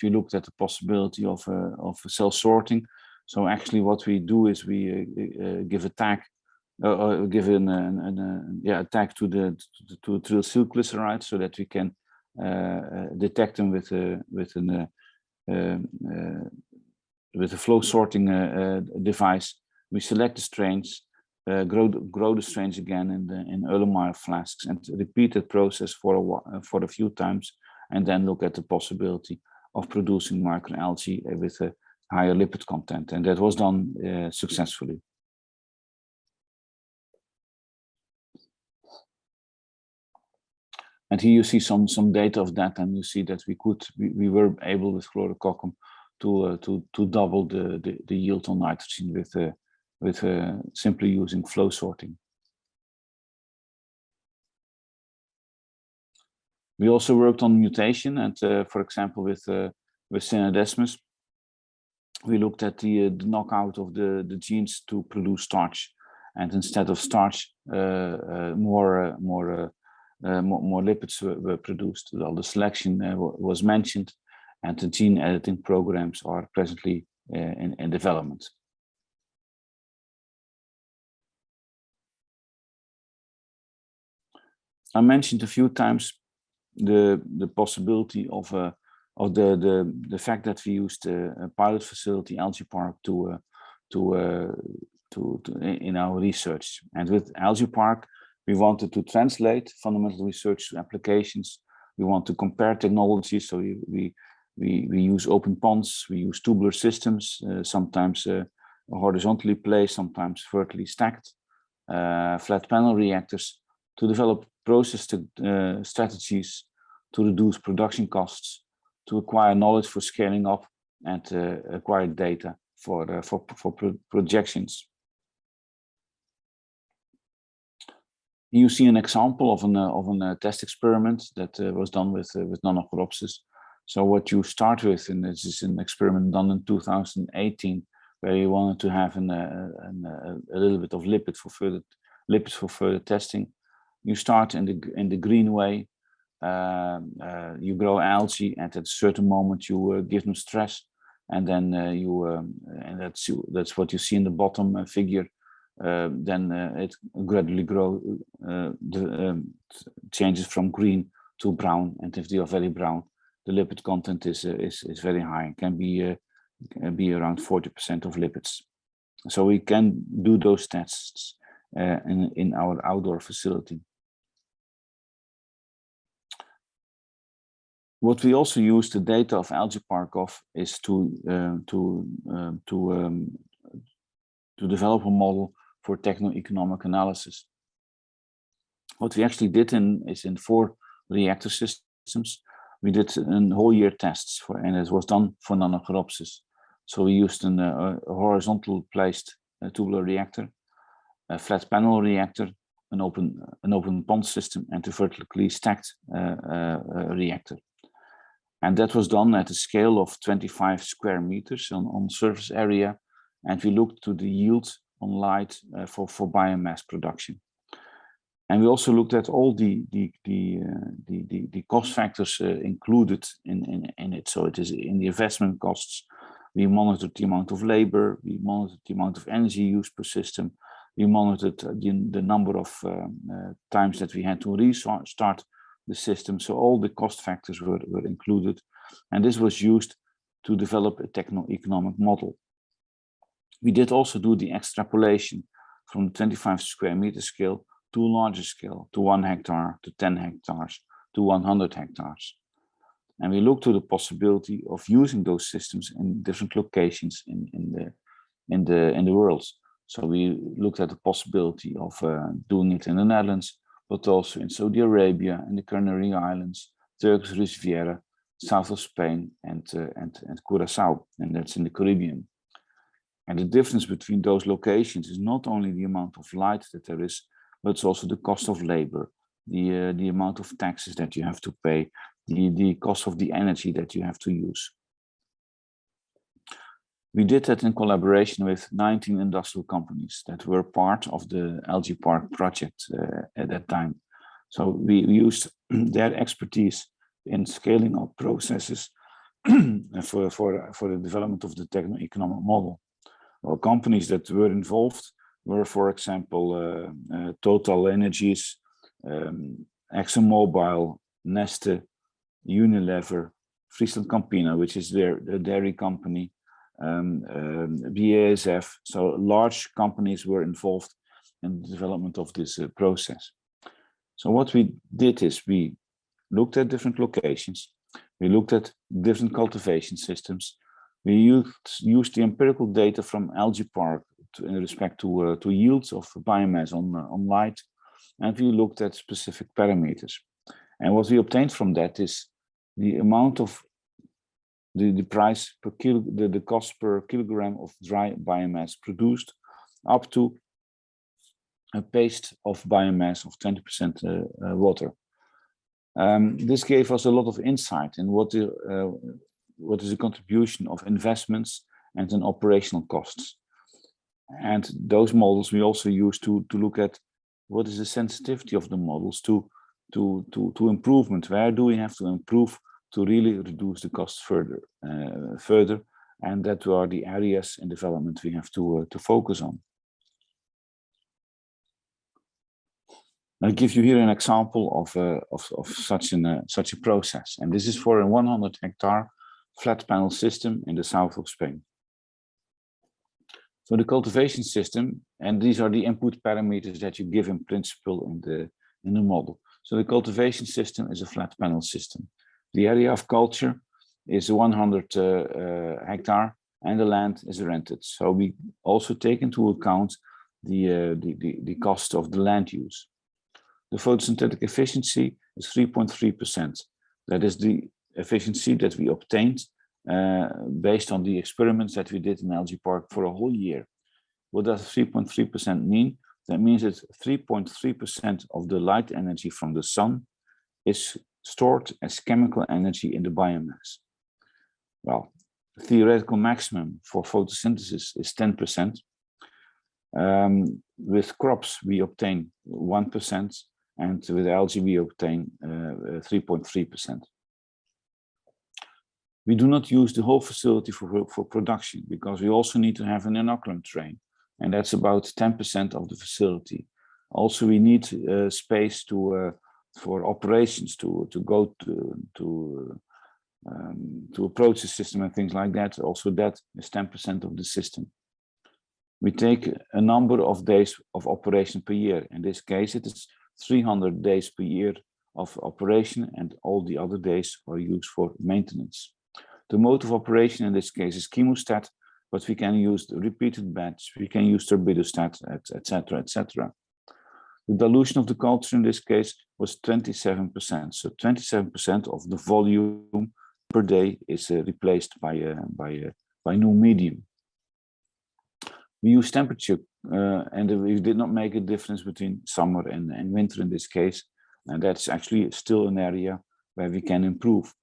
looked at the possibility of cell sorting. So actually what we do is we give a tag, give a tag to the triglycerides so that we can detect them with a flow sorting device. We select the strains, grow the strains again in Erlenmeyer flasks, and repeat that process for a few times, and then look at the possibility of producing microalgae with a higher lipid content, and that was done successfully. And here you see some data of that, and you see that we were able with chlorococcum to double the yield on nitrogen with simply using flow sorting. We also worked on mutation, and for example with Synadesmus, we looked at the knockout of the genes to produce starch, and instead of starch, more lipids were produced. Well, the selection was mentioned, and the gene editing programs are presently in development. I mentioned a few times the possibility of the fact that we used a pilot facility, Algae Park, in our research. And with Algae Park, we wanted to translate fundamental research to applications. We want to compare technologies, so we use open ponds, we use tubular systems, sometimes horizontally placed, sometimes vertically stacked, flat panel reactors, to develop process strategies to reduce production costs, to acquire knowledge for scaling up, and acquire data for projections. You see an example of a test experiment that was done with Nanochloropsis. So what you start with, and this is an experiment done in 2018, where you wanted to have a little bit of lipids for further testing. You start in the green way. You grow algae, and at a certain moment you give them stress, and then and that's what you see in the bottom figure. Then it gradually changes from green to brown, and if they are very brown, the lipid content is very high. It can be around 40% of lipids. So we can do those tests in our outdoor facility. What we also use the data of Algae Park of is to develop a model for techno-economic analysis. What we actually did is in 4 reactor systems, we did a whole year tests and it was done for Nanochloropsis. So we used a horizontal placed tubular reactor, a flat panel reactor, an open pond system, and a vertically stacked reactor. And that was done at a scale of 25 square meters on surface area, and we looked to the yield on light for biomass production. And we also looked at all the cost factors included in it. So it is in the investment costs. We monitored the amount of labor, we monitored the amount of energy used per system, we monitored the number of times that we had to restart the system. So all the cost factors were included, and this was used to develop a techno-economic model. We did also do the extrapolation from the 25 square meter scale to a larger scale, to 1 hectare, to 10 hectares, to 100 hectares. And we looked to the possibility of using those systems in different locations in the world. So we looked at the possibility of doing it in the Netherlands, but also in Saudi Arabia, in the Canary Islands, Turkish Riviera, south of Spain, and Curaçao, and that's in the Caribbean. And the difference between those locations is not only the amount of light that there is, but it's also the cost of labor, the amount of taxes that you have to pay, the cost of the energy that you have to use. We did that in collaboration with 19 industrial companies that were part of the Algae Park project at that time. So we used their expertise in scaling up processes for the development of the techno-economic model. Well, companies that were involved were, for example, Total Energies, ExxonMobil, Neste, Unilever, Friesland Campina, which is their dairy company, BASF. So large companies were involved in the development of this process. So what we did is we looked at different locations, we looked at different cultivation systems, we used the empirical data from algae park in respect to yields of biomass on light, and we looked at specific parameters. And what we obtained from that is the amount of the price per kilo, the cost per kilogram of dry biomass produced, up to a paste of biomass of 20% water. This gave us a lot of insight in what is the contribution of investments and in operational costs. And those models we also use to look at what is the sensitivity of the models to improvement. Where do we have to improve to really reduce the costs further? And that are the areas in development we have to focus on. I'll give you here an example of such a process, and this is for a 100-hectare flat panel system in the south of Spain. So the cultivation system, and these are the input parameters that you give in principle in the model. So the cultivation system is a flat panel system. The area of culture is 100 hectare, and the land is rented. So we also take into account the cost of the land use. The photosynthetic efficiency is 3.3%. That is the efficiency that we obtained based on the experiments that we did in algae park for a whole year. What does 3.3% mean? That means that 3.3% of the light energy from the sun is stored as chemical energy in the biomass. Well, the theoretical maximum for photosynthesis is 10%. With crops, we obtain 1%, and with algae, we obtain 3.3%. We do not use the whole facility for production, because we also need to have an inoculum train, and that's about 10% of the facility. Also, we need space for operations to go to approach the system and things like that. Also, that is 10% of the system. We take a number of days of operation per year. In this case, it is 300 days per year of operation, and all the other days are used for maintenance. The mode of operation in this case is chemostat, but we can use the repeated batch, we can use turbidostat, etc., etc. The dilution of the culture in this case was 27%. So 27% of the volume per day is replaced by new medium. We use temperature, and we did not make a difference between summer and winter in this case, and that's actually still an area where we can improve.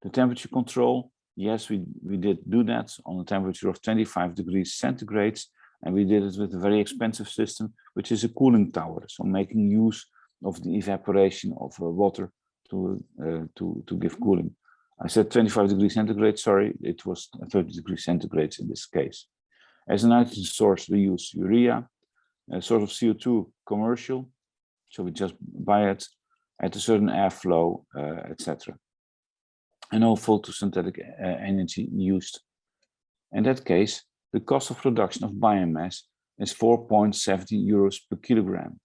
The temperature control, yes, we did do that on a temperature of 25 degrees centigrade, and we did it with a very expensive system, which is a cooling tower, so making use of the evaporation of water to give cooling. I said 25 degrees centigrade, sorry, it was 30 degrees centigrade in this case. As a nitrogen source, we use urea, a source of CO2 commercial, so we just buy it at a certain airflow, etc. And no photosynthetic energy used. In that case, the cost of production of biomass is 4.70 euros per kilogram.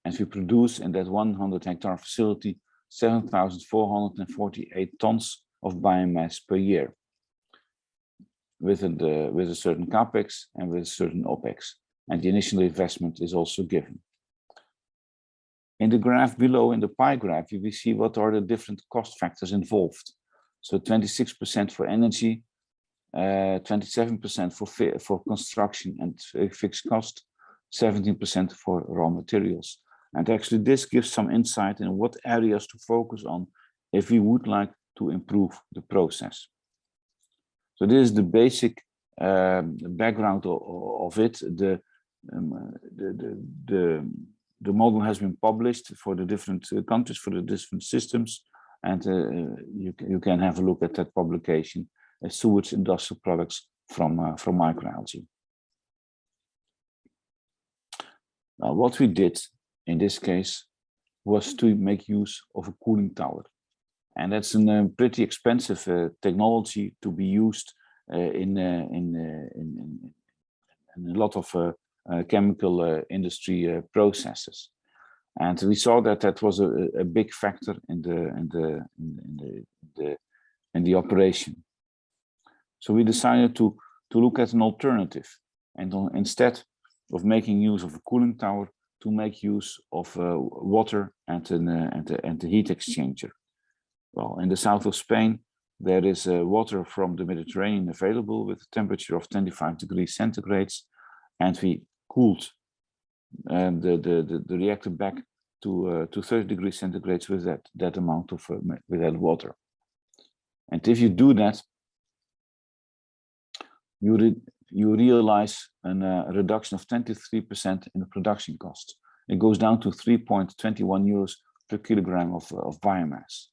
And we produce in that 100-hectare facility 7,448 tons of biomass per year, with a certain capex and with a certain opex, and the initial investment is also given. In the graph below, in the pie graph, you will see what are the different cost factors involved. So 26% for energy, 27% for construction and fixed cost, 17% for raw materials. And actually this gives some insight in what areas to focus on if we would like to improve the process. So this is the basic background of it. The model has been published for the different countries, for the different systems, and you can have a look at that publication, Sewage Industrial Products from microalgae. Now, what we did in this case was to make use of a cooling tower. And that's a pretty expensive technology to be used in a lot of chemical industry processes. And we saw that that was a big factor in the operation. So we decided to look at an alternative, and instead of making use of a cooling tower, to make use of water and the heat exchanger. Well, in the south of Spain, there is water from the Mediterranean available with a temperature of 25 degrees centigrades, and we cooled the reactor back to 30 degrees centigrades with that amount of with that water. And if you do that, you realize a reduction of 23% in the production cost. It goes down to 3.21 euros per kilogram of biomass.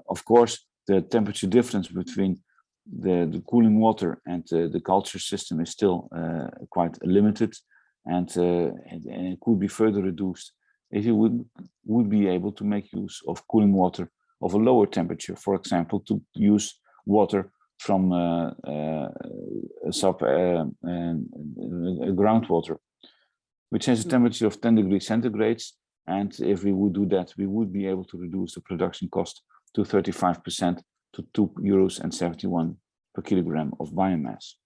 Of course, the temperature difference between the cooling water and the culture system is still quite limited, and it could be further reduced if you would be able to make use of cooling water of a lower temperature, for example, to use water from groundwater, which has a temperature of 10 degrees centigrades. And if we would do that, we would be able to reduce the production cost to 35% to 2.71 euros per kilogram of biomass.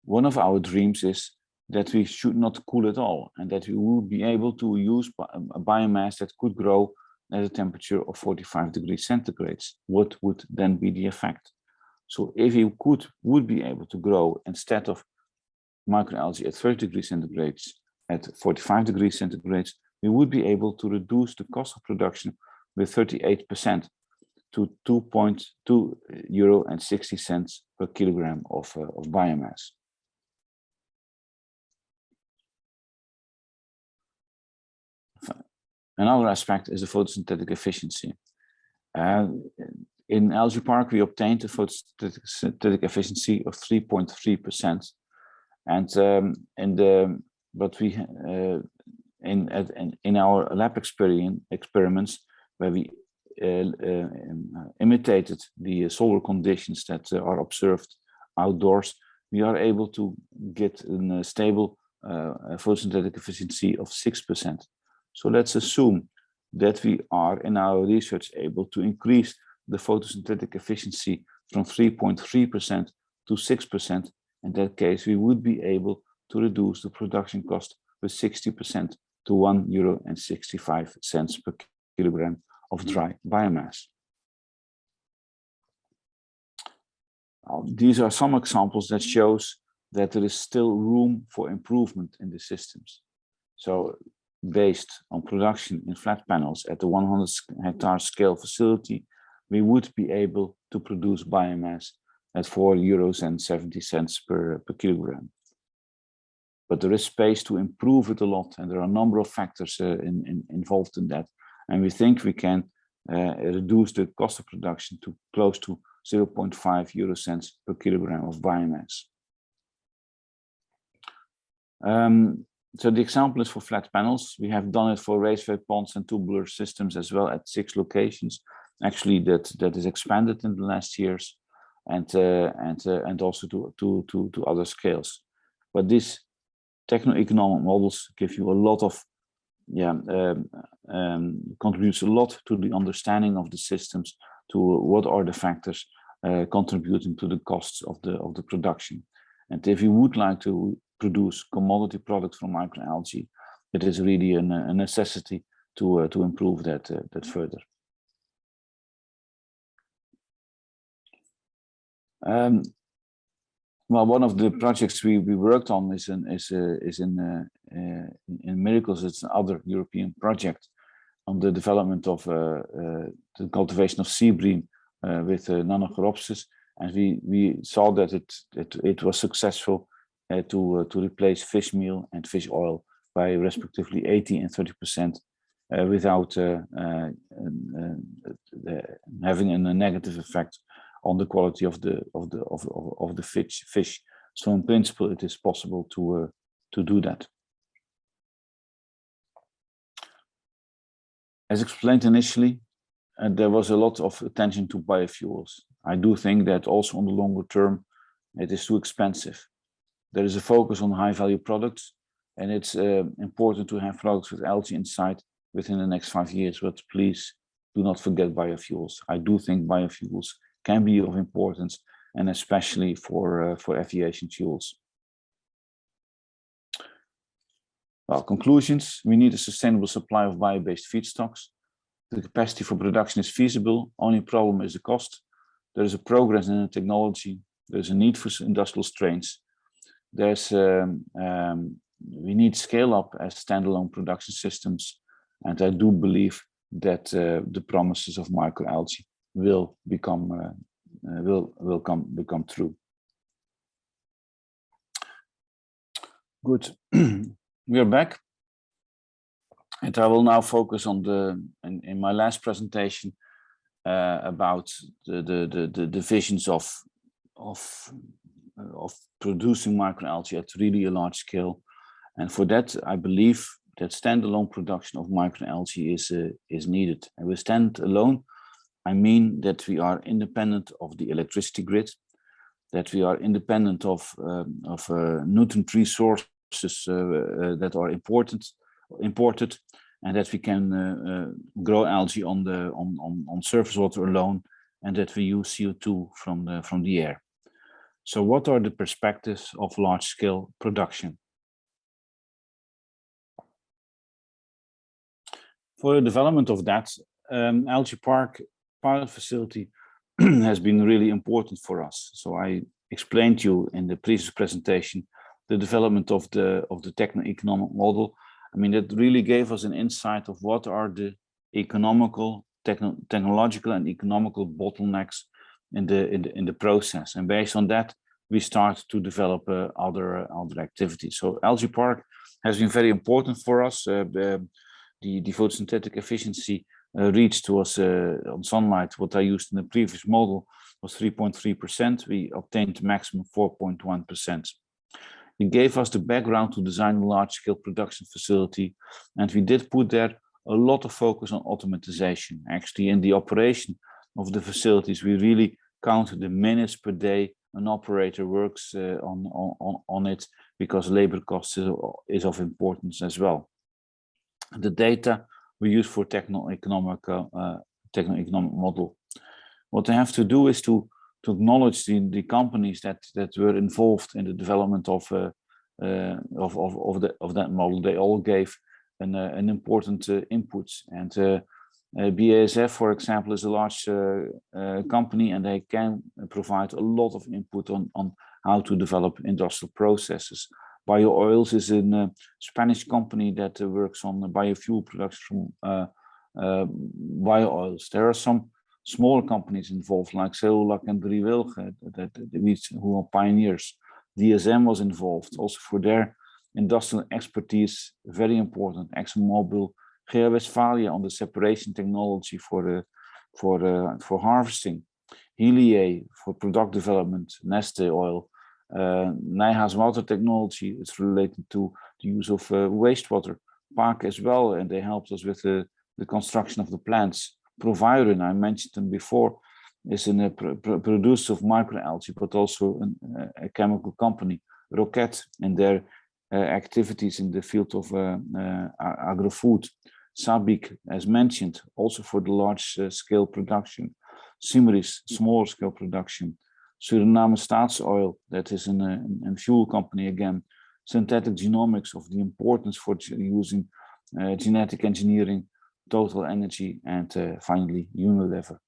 One of our dreams is that we should not cool at all, and that we would be able to use a biomass that could grow at a temperature of 45 degrees centigrades. What would then be the effect? So if you would be able to grow instead of microalgae at 30 degrees centigrades at 45 degrees centigrades, we would be able to reduce the cost of production with 38% to 2.2 euro and 60 cents per kilogram of biomass. Another aspect is the photosynthetic efficiency. In Algae Park, we obtained a photosynthetic efficiency of 3.3%, but we in our lab experiments where we imitated the solar conditions that are observed outdoors, we are able to get a stable photosynthetic efficiency of 6%. So let's assume that we are in our research able to increase the photosynthetic efficiency from 3.3% to 6%. In that case, we would be able to reduce the production cost with 60% to 1.65 euro per kilogram of dry biomass. These are some examples that shows that there is still room for improvement in the systems. So based on production in flat panels at the 100 hectare scale facility, we would be able to produce biomass at 4.70 euros per kilogram. But there is space to improve it a lot, and there are a number of factors involved in that. And we think we can reduce the cost of production to close to 0.5 euro cents per kilogram of biomass. So the example is for flat panels. We have done it for raceway ponds and tubular systems as well at 6 locations. Actually, that is expanded in the last years, and also to other scales. But these techno-economic models give you a lot of contributes a lot to the understanding of the systems, to what are the factors contributing to the costs of the production. And if you would like to produce commodity products from microalgae, it is really a necessity to improve that further. Well, one of the projects we worked on is in Miracles. It's another European project on the development of the cultivation of sea bream with Nanochoropsis, and we saw that it was successful to replace fish meal and fish oil by respectively 80% and 30% without having a negative effect on the quality of the fish. So in principle, it is possible to do that. As explained initially, there was a lot of attention to biofuels. I do think that also on the longer term, it is too expensive. There is a focus on high-value products, and it's important to have products with algae inside within the next 5 years. But please do not forget biofuels. I do think biofuels can be of importance, and especially for aviation fuels. Well, conclusions: we need a sustainable supply of bio-based feedstocks. The capacity for production is feasible. Only problem is the cost. There is a progress in the technology. There's a need for industrial strains. There's we need scale up as standalone production systems, and I do believe that the promises of microalgae will become true. Good. We are back, and I will now focus on in my last presentation about the visions of producing microalgae at really a large scale, and for that I believe that standalone production of microalgae is needed. And with standalone, I mean that we are independent of the electricity grid, that we are independent of nutrient resources that are imported, and that we can grow algae on surface water alone, and that we use CO2 from the air. So what are the perspectives of large-scale production? For the development of that, Algae Park pilot facility has been really important for us. So I explained to you in the previous presentation the development of the techno-economic model. I mean, that really gave us an insight of what are the economical, technological and economical bottlenecks in the process. And based on that, we start to develop other activities. So Algae Park has been very important for us. The photosynthetic efficiency reached was on sunlight, what I used in the previous model was 3.3%. We obtained maximum 4.1%. It gave us the background to design a large-scale production facility, and we did put there a lot of focus on automatization. Actually, in the operation of the facilities, we really count the minutes per day an operator works on it, because labor cost is of importance as well. The data we use for techno-economic model. What I have to do is to acknowledge the companies that were involved in the development of that model. They all gave an important input, and BASF, for example, is a large company, and they can provide a lot of input on how to develop industrial processes. BioOils is a Spanish company that works on the biofuel production from bio-oils. There are some smaller companies involved, like Celulac and Driewilge, who are pioneers. DSM was involved also for their industrial expertise, very important. ExxonMobil, GEA Westphalia on the separation technology for harvesting, Helier for product development, Neste Oil, Nijha's water technology is related to the use of wastewater, Park as well, and they helped us with the construction of the plants. Proviron, I mentioned them before, is a producer of microalgae, but also a chemical company. Roquette and their activities in the field of agro-food. Sabic, as mentioned, also for the large scale production. Simris, smaller scale production. Suriname Staatsoil, that is a fuel company again. Synthetic genomics, of the importance for using genetic engineering, Total Energy, and finally Unilever.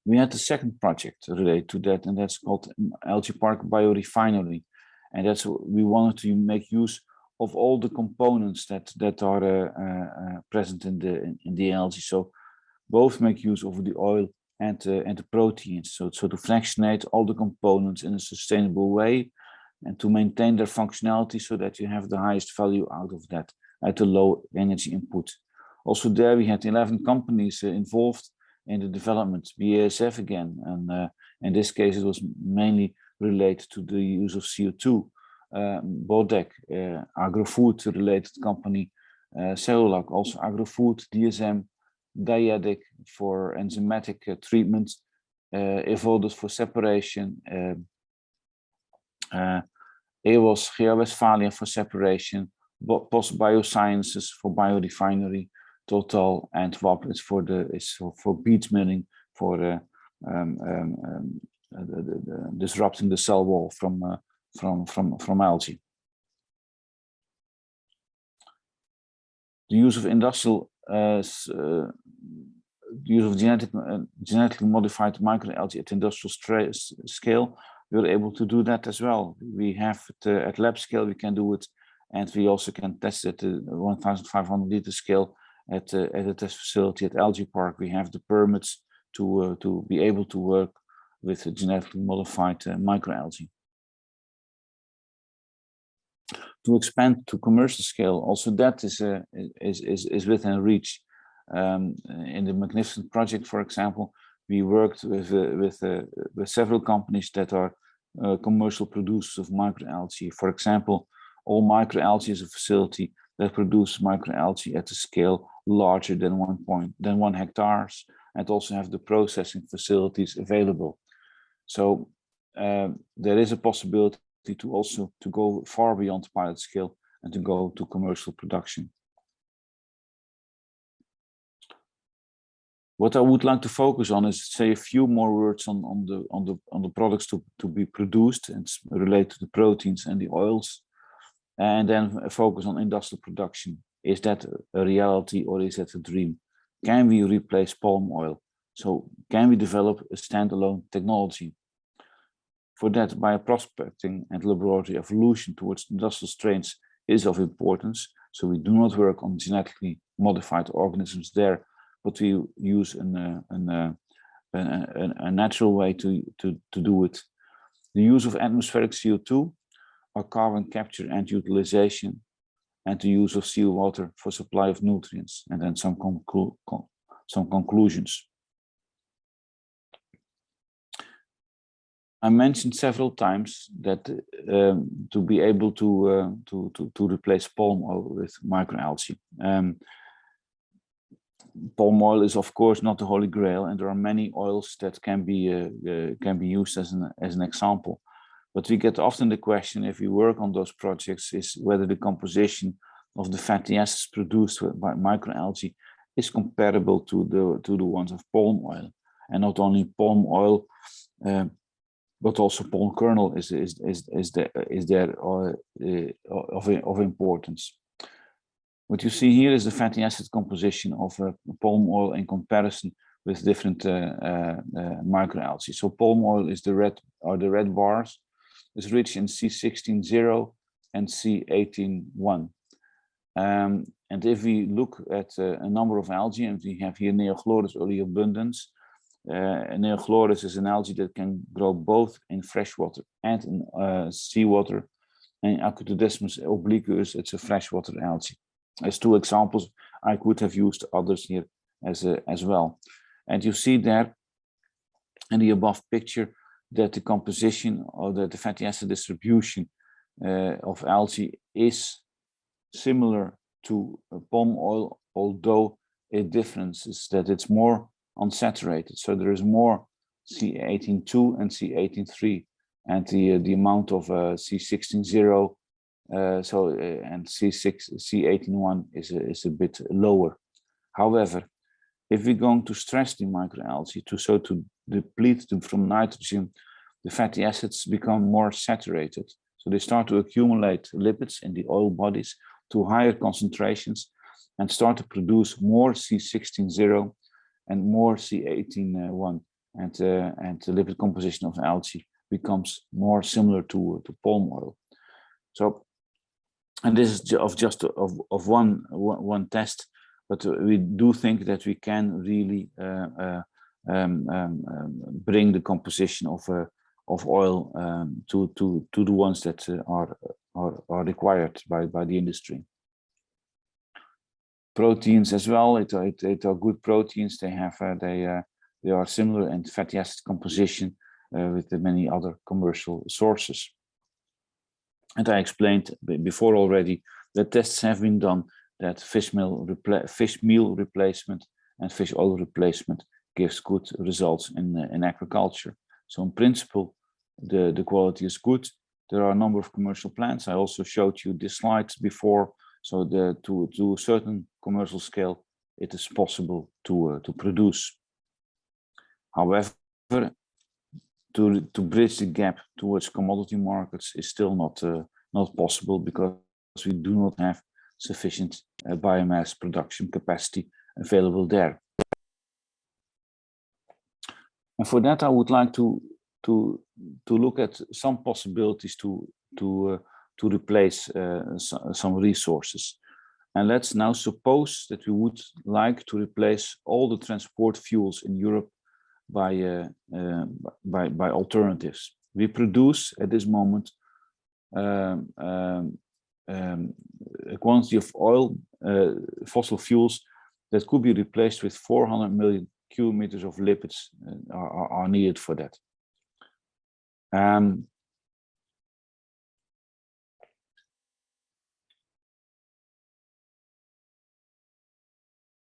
We had the second project related to that, and that's called Algae Park Biorefinery, and that's we wanted to make use of all the components that are present in the algae. So both make use of the oil and the proteins. So to fractionate all the components in a sustainable way, and to maintain their functionality so that you have the highest value out of that at a low energy input. Also there we had 11 companies involved in the development, BASF again, and in this case it was mainly related to the use of CO2. Bodek, agro-food related company, Cellulac, also agro-food, DSM, Diadic for enzymatic treatment, Evoldus for separation, EWOS, Geo-Westphalia for separation, Post Biosciences for biorefinery, Total, and WAP is for bead milling for disrupting the cell wall from algae. The use of use of genetically modified microalgae at industrial scale, we're able to do that as well. We have at lab scale, we can do it, and we also can test it at 1,500 liter scale at a test facility at Algae Park. We have the permits to be able to work with genetically modified microalgae. To expand to commercial scale, also that is within reach. In the Magnificent project, for example, we worked with several companies that are commercial producers of microalgae. For example, All Microalgae is a facility that produces microalgae at a scale larger than 1 hectares, and also have the processing facilities available. So there is a possibility to go far beyond pilot scale and to go to commercial production. What I would like to focus on is say a few more words on the products to be produced and relate to the proteins and the oils, and then focus on industrial production. Is that a reality or is that a dream? Can we replace palm oil? So can we develop a standalone technology? For that, bioprospecting and laboratory evolution towards industrial strains is of importance. So we do not work on genetically modified organisms there, but we use a natural way to do it. The use of atmospheric CO2 or carbon capture and utilization, and the use of seawater for supply of nutrients, and then some conclusions. I mentioned several times that to be able to replace palm oil with microalgae. Palm oil is of course not the holy grail, and there are many oils that can be used as an example. But we get often the question, if we work on those projects, is whether the composition of the fatty acids produced by microalgae is comparable to the ones of palm oil, and not only palm oil, but also palm kernel is there of importance. What you see here is the fatty acid composition of palm oil in comparison with different microalgae. So palm oil is the red bars. Is rich in C16.0 and C18.1. And if we look at a number of algae, and we have here Neochloris oleoabundans. Neochloris is an algae that can grow both in freshwater and in seawater. And Acutodesmus obliquus, it's a freshwater algae. As two examples, I could have used others here as well. And you see there in the above picture that the composition or the fatty acid distribution of algae is similar to palm oil, although it differences that it's more unsaturated. So there is more C18.2 and C18.3, and the amount of C16.0 and C18.1 is a bit lower. However, if we're going to stress the microalgae to deplete them from nitrogen, the fatty acids become more saturated. So they start to accumulate lipids in the oil bodies to higher concentrations and start to produce more C16.0 and more C18.1. And the lipid composition of algae becomes more similar to palm oil. So, and this is just one test, but we do think that we can really bring the composition of oil to the ones that are required by the industry. Proteins as well. It are good proteins. They They are similar in fatty acid composition with the many other commercial sources. And I explained before already that tests have been done that fish meal replacement and fish oil replacement gives good results in agriculture. So in principle, the quality is good. There are a number of commercial plants. I also showed you this slide before. So to a certain commercial scale, it is possible to produce. However, to bridge the gap towards commodity markets is still not possible, because we do not have sufficient biomass production capacity available there. And for that, I would like to look at some possibilities to replace some resources. And let's now suppose that we would like to replace all the transport fuels in Europe by alternatives. We produce at this moment a quantity of oil, fossil fuels, that could be replaced with 400 million cubic meters of lipids are needed for that.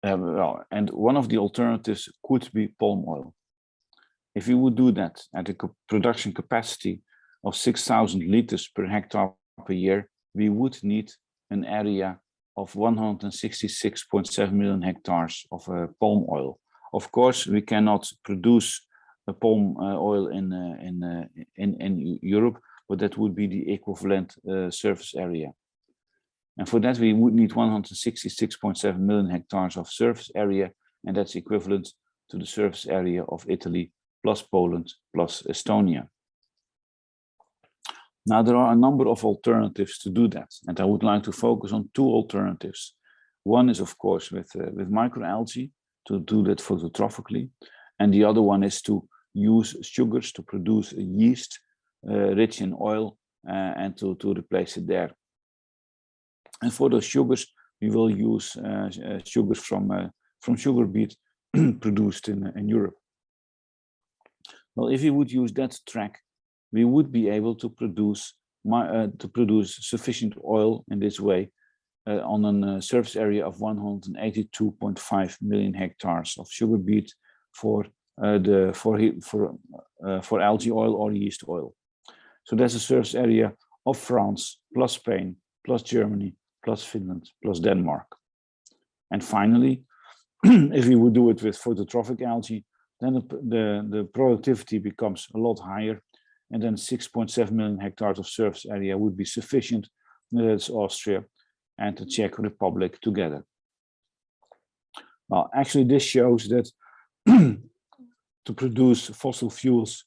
Well, and one of the alternatives could be palm oil. If we would do that at a production capacity of 6,000 liters per hectare per year, we would need an area of 166.7 million hectares of palm oil. Of course, we cannot produce a palm oil in Europe, but that would be the equivalent surface area. And for that, we would need 166.7 million hectares of surface area, and that's equivalent to the surface area of Italy, plus Poland, plus Estonia. Now, there are a number of alternatives to do that, and I would like to focus on two alternatives. One is, of course, with microalgae, to do that phototrophically, and the other one is to use sugars to produce a yeast rich in oil and to replace it there. And for those sugars, we will use sugars from sugar beet produced in Europe. Well, if we would use that track, we would be able to produce sufficient oil in this way on a surface area of 182.5 million hectares of sugar beet for algae oil or yeast oil. So that's a surface area of France plus Spain plus Germany plus Finland plus Denmark. And finally, if we would do it with phototrophic algae, then the productivity becomes a lot higher, and then 6.7 million hectares of surface area would be sufficient. That's Austria and the Czech Republic together. Well, actually, this shows that to produce fossil fuels,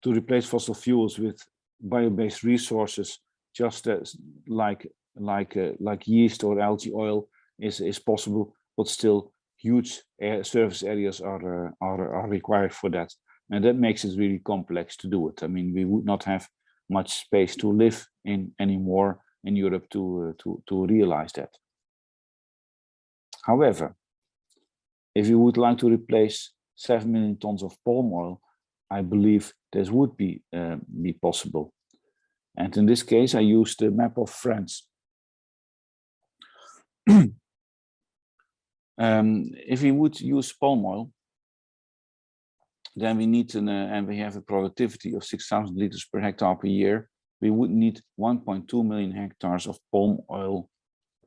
to replace fossil fuels with bio-based resources, just as like yeast or algae oil, is possible, but still huge surface areas are required for that, and that makes it really complex to do it. I mean, we would not have much space to live in anymore in Europe to realize that. However, if you would like to replace 7 million tons of palm oil, I believe this would be possible. And in this case, I used the map of France. If we would use palm oil, then we need and we have a productivity of 6,000 liters per hectare per year. We would need 1.2 million hectares of palm oil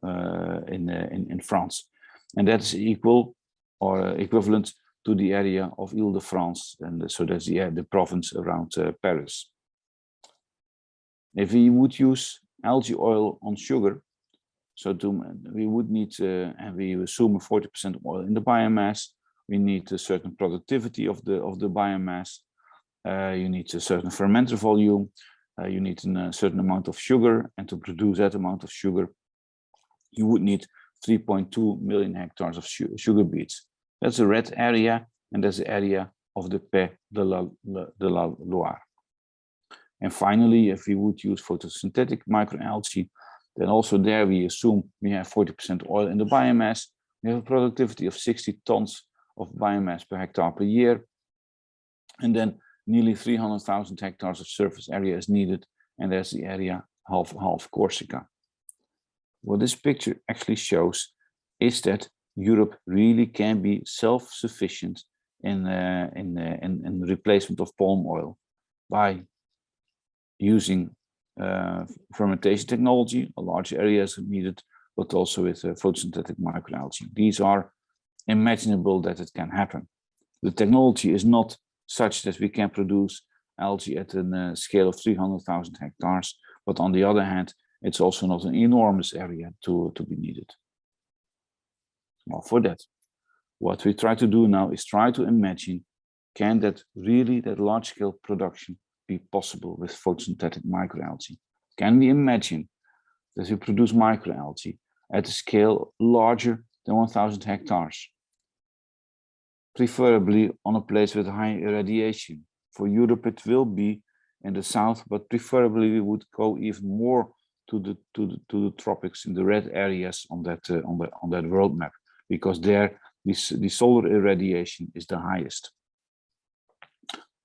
in France, and that's equal or equivalent to the area of Ile-de-France, and so that's the province around Paris. If we would use algae oil on sugar, so we would need, and we assume 40% oil in the biomass. We need a certain productivity of the biomass. You need a certain fermenter volume. You need a certain amount of sugar, and to produce that amount of sugar, you would need 3.2 million hectares of sugar beets. That's a red area, and that's the area of the Pays de la Loire. And finally, if we would use photosynthetic microalgae, then also there we assume we have 40% oil in the biomass. We have a productivity of 60 tons of biomass per hectare per year. And then nearly 300,000 hectares of surface area is needed, and there's the area half Corsica. What this picture actually shows is that Europe really can be self-sufficient in the replacement of palm oil by using fermentation technology. A large area is needed, but also with photosynthetic microalgae. These are imaginable that it can happen. The technology is not such that we can produce algae at a scale of 300,000 hectares, but on the other hand, it's also not an enormous area to be needed. Well, for that, what we try to do now is try to imagine, can that large-scale production be possible with photosynthetic microalgae? Can we imagine that we produce microalgae at a scale larger than 1,000 hectares? Preferably on a place with high irradiation. For Europe, it will be in the south, but preferably we would go even more to the tropics, in the red areas on that world map, because there the solar irradiation is the highest.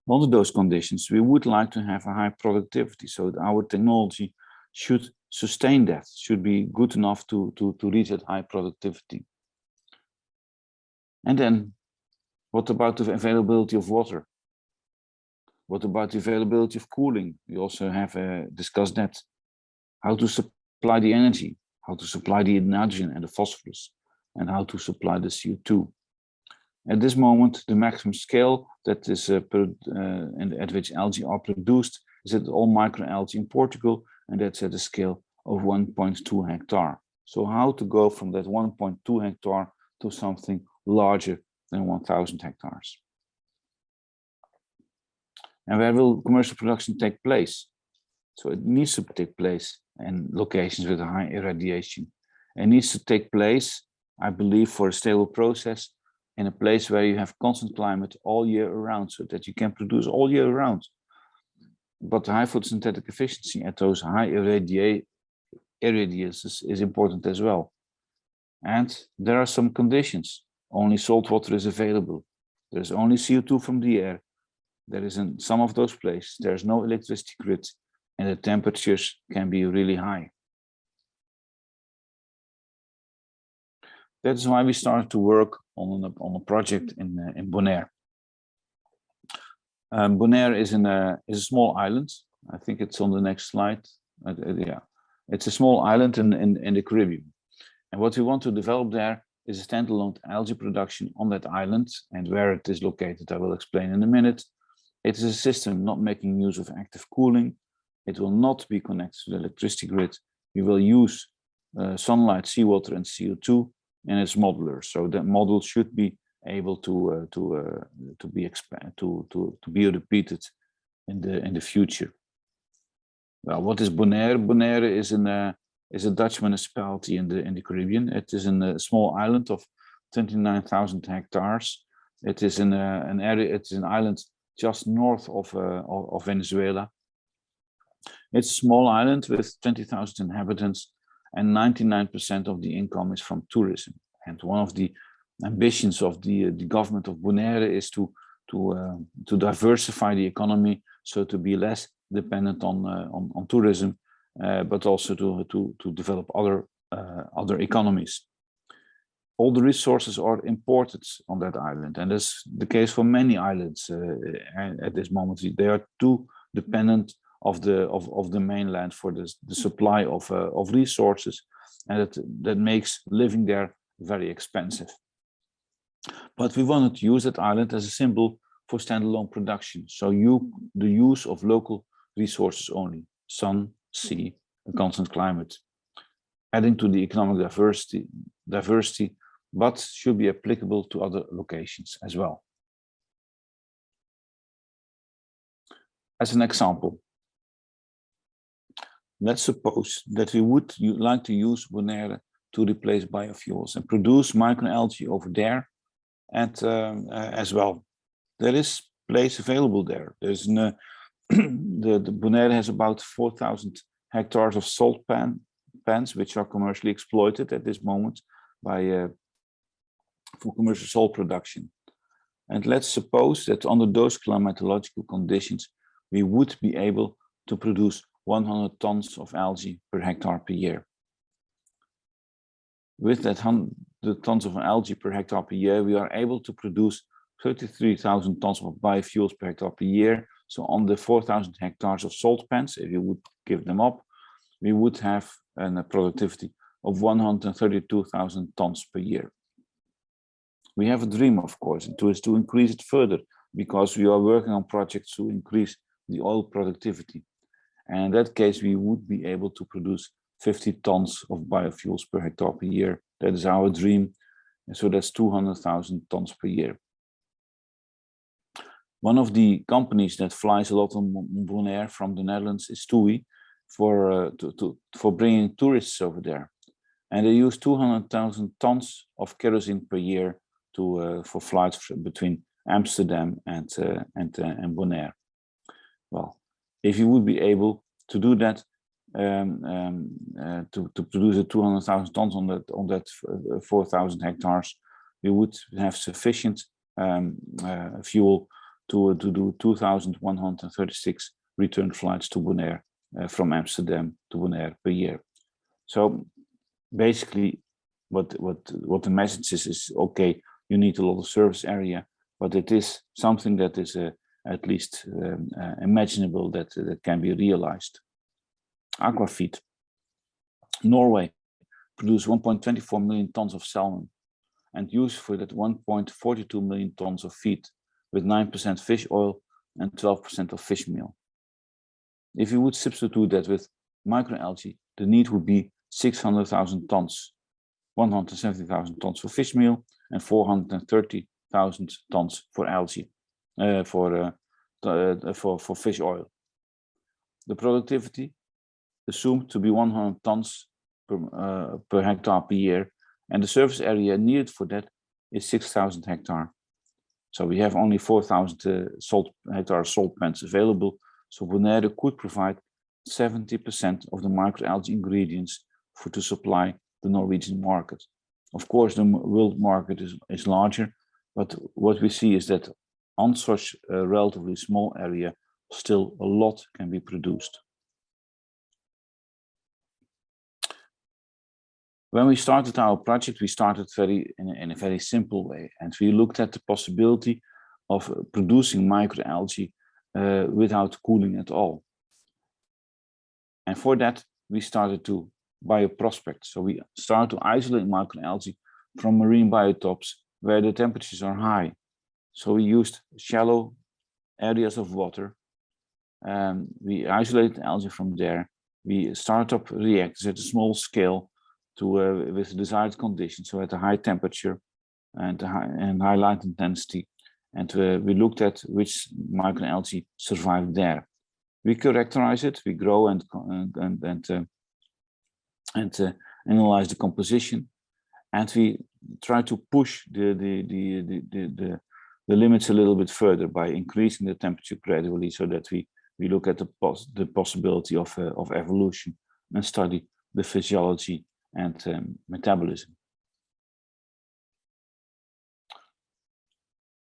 Under those conditions, we would like to have a high productivity, so that our technology should sustain that, should be good enough to reach that high productivity. And then, what about the availability of water? What about the availability of cooling? We also have discussed that. How to supply the energy, how to supply the nitrogen and the phosphorus, and how to supply the CO2. At this moment, the maximum scale that is at which algae are produced is at all microalgae in Portugal, and that's at a scale of 1.2 hectare. So how to go from that 1.2 hectare to something larger than 1,000 hectares? And where will commercial production take place? So it needs to take place in locations with a high irradiation. It needs to take place, I believe, for a stable process in a place where you have constant climate all year around, so that you can produce all year round. But the high photosynthetic efficiency at those high irradiations is important as well. And there are some conditions. Only salt water is available. There's only CO2 from the air. There is in some of those places, there's no electricity grid, and the temperatures can be really high. That's why we started to work on a project in Bonaire. Bonaire is a small island. I think it's on the next slide. Yeah, it's a small island in the Caribbean. And what we want to develop there is a standalone algae production on that island, and where it is located, I will explain in a minute. It is a system not making use of active cooling. It will not be connected to the electricity grid. We will use sunlight, seawater, and CO2, and it's modular. So that model should be able to be repeated in the future. Well, what is Bonaire? Bonaire is a Dutch municipality in the Caribbean. It is in a small island of 29,000 hectares. It is in an area. It's an island just north of Venezuela. It's a small island with 20,000 inhabitants, and 99% of the income is from tourism. And one of the ambitions of the government of Bonaire is to diversify the economy, so to be less dependent on tourism, but also to develop other economies. All the resources are imported on that island, and that's the case for many islands at this moment. They are too dependent of the mainland for the supply of resources, and that makes living there very expensive. But we wanted to use that island as a symbol for standalone production. So the use of local resources only: sun, sea, and constant climate, adding to the economic diversity, but should be applicable to other locations as well. As an example, let's suppose that we would like to use Bonaire to replace biofuels and produce microalgae over there, and as well. There is place available there. There's the Bonaire has about 4,000 hectares of salt pans, which are commercially exploited at this moment for commercial salt production. And let's suppose that under those climatological conditions, we would be able to produce 100 tons of algae per hectare per year. With that 100 tons of algae per hectare per year, we are able to produce 33,000 tons of biofuels per hectare per year. So on the 4,000 hectares of salt pans, if you would give them up, we would have a productivity of 132,000 tons per year. We have a dream, of course, and to increase it further, because we are working on projects to increase the oil productivity. And in that case, we would be able to produce 50 tons of biofuels per hectare per year. That is our dream. And so that's 200,000 tons per year. One of the companies that flies a lot on Bonaire from the Netherlands is TUI for bringing tourists over there. And they use 200,000 tons of kerosene per year for flights between Amsterdam and Bonaire. Well, if you would be able to do that, to produce 200,000 tons on that 4,000 hectares, we would have sufficient fuel to do 2,136 return flights to Bonaire from Amsterdam to Bonaire per year. So basically, what the message is okay, you need a lot of surface area, but it is something that is at least imaginable that can be realized. Aquafeed. Norway produced 1.24 million tons of salmon and used for that 1.42 million tons of feed with 9% fish oil and 12% of fish meal. If you would substitute that with microalgae, the need would be 600,000 tons, 170,000 tons for fish meal and 430,000 tons for algae, for fish oil. The productivity assumed to be 100 tons per hectare per year, and the surface area needed for that is 6,000 hectares. So we have only 4,000 hectare salt pans available. So Bonaire could provide 70% of the microalgae ingredients to supply the Norwegian market. Of course, the world market is larger, but what we see is that on such a relatively small area, still a lot can be produced. When we started our project, we started in a very simple way, and we looked at the possibility of producing microalgae without cooling at all. And for that, we started to bioprospect. So we start to isolate microalgae from marine biotopes where the temperatures are high. So we used shallow areas of water. We isolated algae from there. We start up reactors at a small scale with desired conditions, so at a high temperature and high light intensity. And we looked at which microalgae survived there. We characterize it, we grow and analyze the composition, and we try to push the limits a little bit further by increasing the temperature gradually, so that we look at the possibility of evolution and study the physiology and metabolism.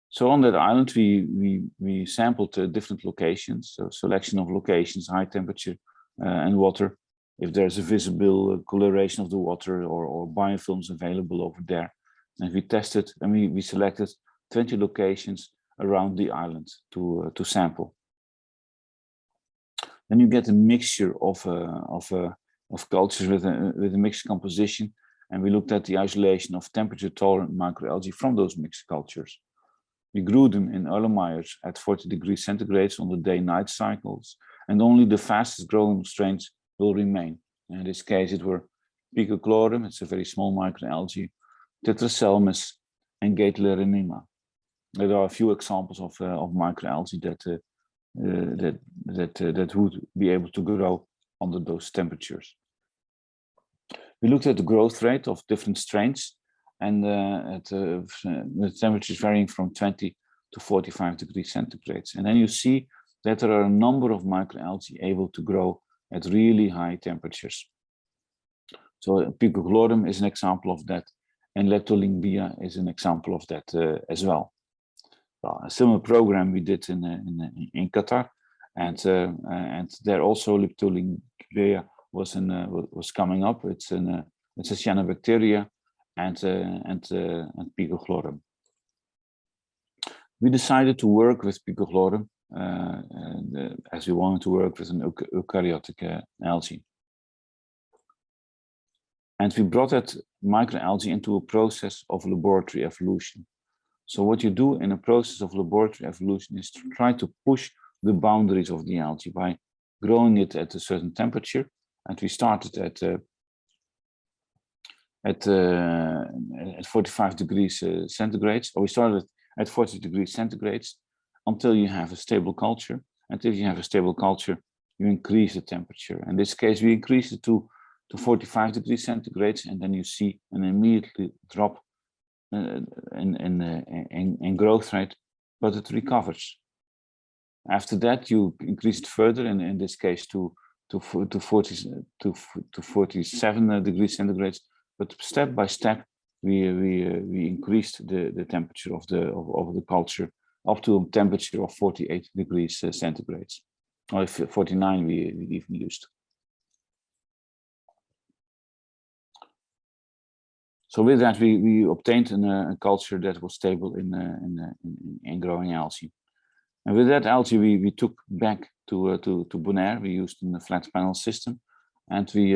So on that island, we sampled different locations, so selection of locations, high temperature and water, if there's a visible coloration of the water or biofilms available over there. And we tested and we selected 20 locations around the island to sample. Then you get a mixture of cultures with a mixed composition, and we looked at the isolation of temperature-tolerant microalgae from those mixed cultures. We grew them in Erlenmeyers at 40 degrees centigrade on the day-night cycles, and only the fastest growing strains will remain. In this case, it were Picochlorem, it's a very small microalgae, Tetraselmis, and Gatelerenima. There are a few examples of microalgae that would be able to grow under those temperatures. We looked at the growth rate of different strains, and the temperatures varying from 20 to 45 degrees centigrade. And then you see that there are a number of microalgae able to grow at really high temperatures. So Picochlorem is an example of that, and Leptolyngbia is an example of that as well. well, a similar program we did in Qatar, and there also Liptolingia was coming up. It's a cyanobacteria and picochlorem. We decided to work with picochlorem as we wanted to work with an eukaryotic algae. And we brought that microalgae into a process of laboratory evolution. So what you do in a process of laboratory evolution is to try to push the boundaries of the algae by growing it at a certain temperature. And we started at 45 degrees centigrade, or we started at 40 degrees centigrade until you have a stable culture. And if you have a stable culture, you increase the temperature. In this case, we increased it to 45 degrees centigrade, and then you see an immediate drop in growth rate, but it recovers. After that, you increase it further, and in this case to 47 degrees centigrade. But step by step, we increased the temperature of the culture up to a temperature of 48 degrees centigrade, or if 49 we even used. So with that, we obtained a culture that was stable in growing algae. And with that algae, we took back to Bonaire. We used a flat panel system, and we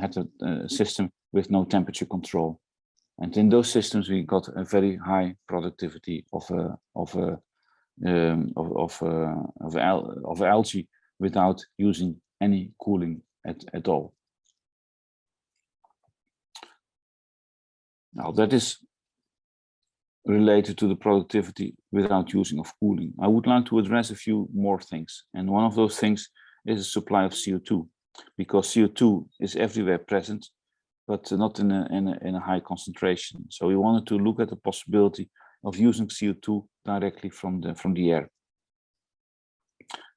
had a system with no temperature control. And in those systems, we got a very high productivity of algae without using any cooling at all. Now that is related to the productivity without using of cooling. I would like to address a few more things, and one of those things is the supply of CO2, because CO2 is everywhere present, but not in a high concentration. So we wanted to look at the possibility of using CO2 directly from the air.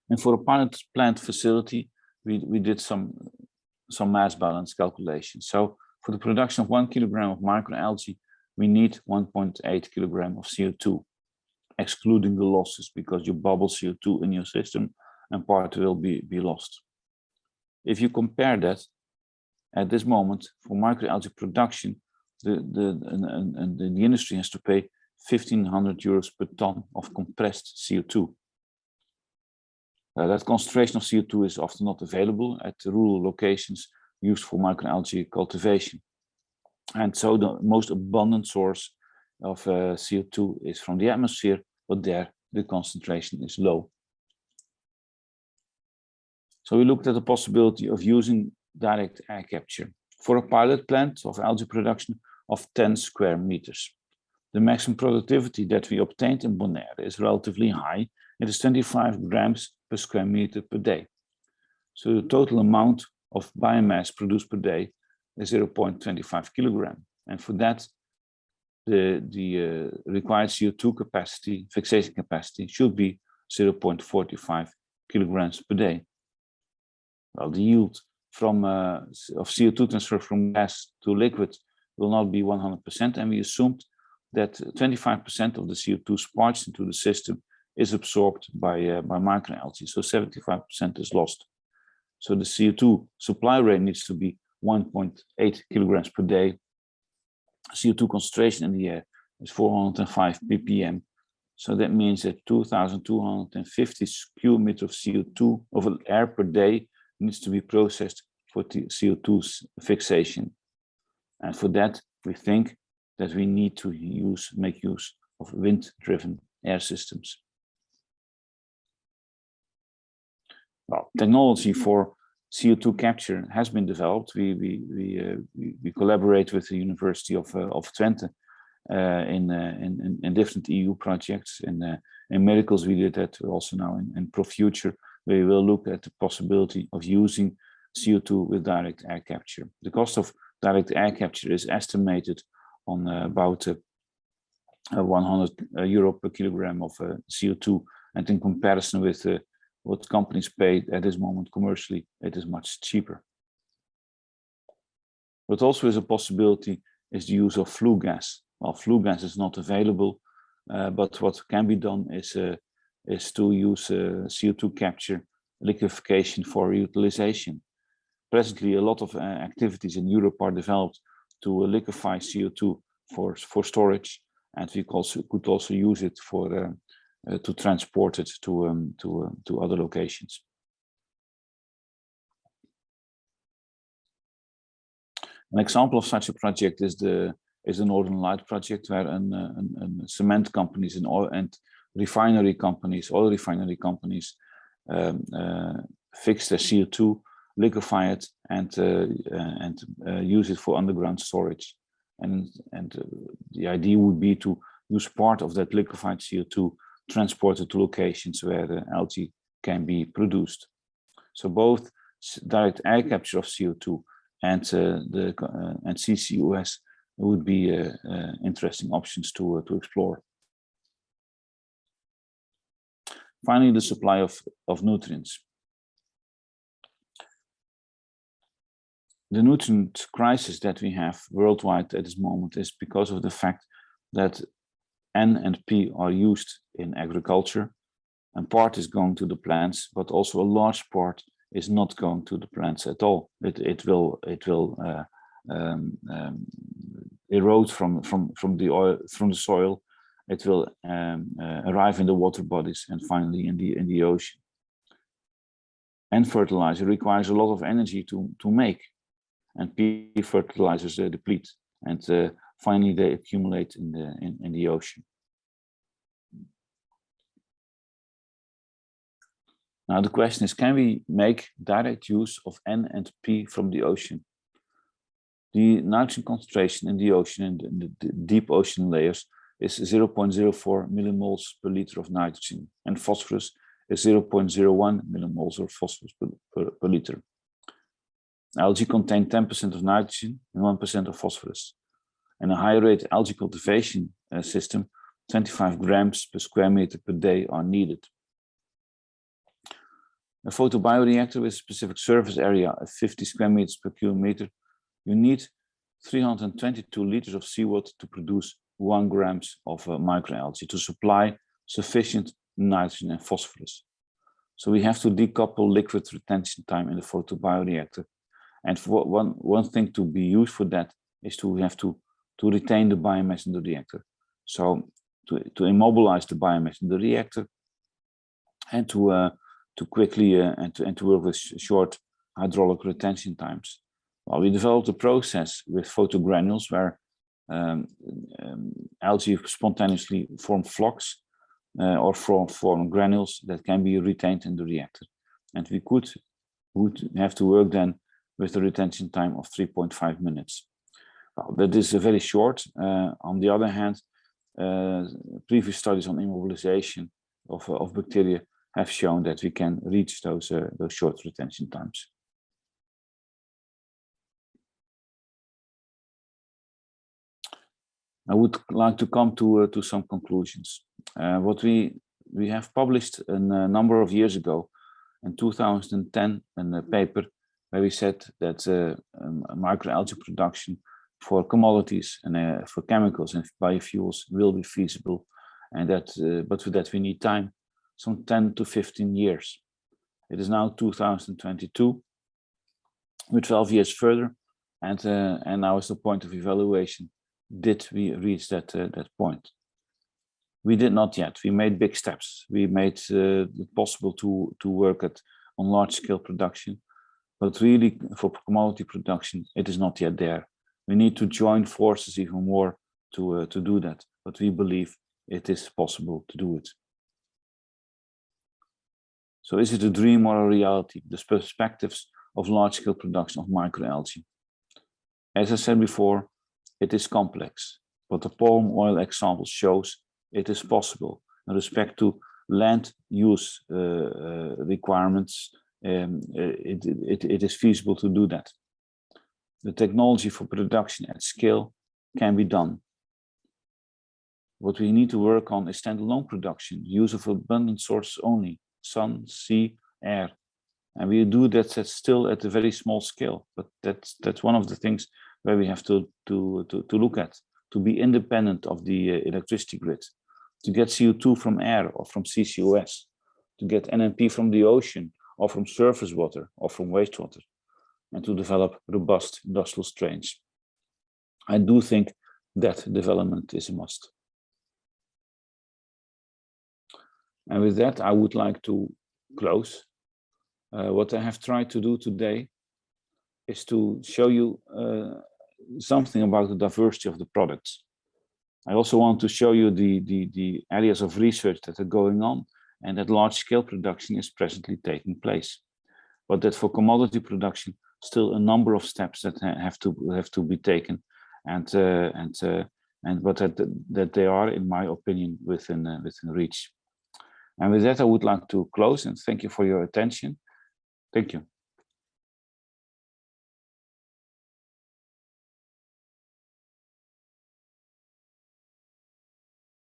And for a pilot plant facility, we did some mass balance calculations. So for the production of 1 kilogram of microalgae, we need 1.8 kilogram of CO2, excluding the losses, because you bubble CO2 in your system and part will be lost. If you compare that, at this moment, for microalgae production, the industry has to pay 1,500 euros per ton of compressed CO2. That concentration of CO2 is often not available at the rural locations used for microalgae cultivation. And so the most abundant source of CO2 is from the atmosphere, but there the concentration is low. So we looked at the possibility of using direct air capture for a pilot plant of algae production of 10 square meters. The maximum productivity that we obtained in Bonaire is relatively high. It is 25 grams per square meter per day. So the total amount of biomass produced per day is 0.25 kilogram. And for that, the required CO2 capacity, fixation capacity, should be 0.45 kilograms per day. Well, the yield from of CO2 transfer from gas to liquid will not be 100%, and we assumed that 25% of the CO2 sparged into the system is absorbed by microalgae, so 75% is lost. So the CO2 supply rate needs to be 1.8 kilograms per day. CO2 concentration in the air is 405 ppm. So that means that 2,250 cubic meters of CO2 of air per day needs to be processed for the CO2 fixation. And for that, we think that we need to make use of wind-driven air systems. Well, technology for CO2 capture has been developed. We collaborate with the University of Twente in different EU projects. In medicals, we did that also now in Prof Future. We will look at the possibility of using CO2 with direct air capture. The cost of direct air capture is estimated on about 100 euro per kilogram of CO2, and in comparison with what companies pay at this moment commercially, it is much cheaper. But also is a possibility is the use of flue gas. Well, flue gas is not available but what can be done is to use CO2 capture liquefaction for utilization. Presently, a lot of activities in Europe are developed to liquefy CO2 for storage, and we could also use it for to transport it to other locations. An example of such a project is the Northern Light project, where cement companies and oil refinery companies fix their CO2, liquefy it, and use it for underground storage. And the idea would be to use part of that liquefied CO2 transported to locations where the algae can be produced. So both direct air capture of CO2 and CCUS would be interesting options to explore. Finally, the supply of nutrients. The nutrient crisis that we have worldwide at this moment is because of the fact that N and P are used in agriculture, and part is going to the plants, but also a large part is not going to the plants at all. It will erode from the soil. It will arrive in the water bodies and finally in the ocean. And fertilizer requires a lot of energy to make, and P fertilizers deplete, and finally they accumulate in the ocean. Now the question is, can we make direct use of N and P from the ocean? The nitrogen concentration in the ocean, in the deep ocean layers, is 0.04 millimoles per liter of nitrogen, and phosphorus is 0.01 millimoles of phosphorus per liter. Algae contain 10% of nitrogen and 1% of phosphorus. In a high rate algae cultivation system, 25 grams per square meter per day are needed. A photobioreactor with a specific surface area of 50 square meters per kilometer, you need 322 liters of seawater to produce 1 grams of microalgae to supply sufficient nitrogen and phosphorus. So we have to decouple liquid retention time in the photobioreactor. And for one thing to be used for that is to have to retain the biomass in the reactor. So to immobilize the biomass in the reactor, and to quickly and to work with short hydraulic retention times. Well, we developed a process with photogranules where algae spontaneously form flocks or form granules that can be retained in the reactor. And we would have to work then with a retention time of 3.5 minutes. Well, that is very short. On the other hand, previous studies on immobilization of bacteria have shown that we can reach those short retention times. I would like to come to some conclusions. What we have published a number of years ago, in 2010, in a paper where we said that microalgae production for commodities and for chemicals and biofuels will be feasible, and that but for that we need time, some 10 to 15 years. It is now 2022, we're 12 years further, and now is the point of evaluation. Did we reach that point? We did not yet. We made big steps. We made it possible to work on large-scale production, but really for commodity production, it is not yet there. We need to join forces even more to do that, but we believe it is possible to do it. So is it a dream or a reality? The perspectives of large-scale production of microalgae. As I said before, it is complex, but the palm oil example shows it is possible. In respect to land use requirements, it is feasible to do that. The technology for production at scale can be done. What we need to work on is standalone production, use of abundant sources only, sun, sea, air. And we do that still at a very small scale, but that's one of the things where we have to look at, to be independent of the electricity grid, to get CO2 from air or from CCUS, to get NMP from the ocean or from surface water or from wastewater, and to develop robust industrial strains. I do think that development is a must. And with that, I would like to close. What I have tried to do today is to show you something about the diversity of the products. I also want to show you the areas of research that are going on and that large-scale production is presently taking place. But that for commodity production, still a number of steps that have to be taken, and but that they are, in my opinion, within reach. And with that, I would like to close and thank you for your attention. Thank you.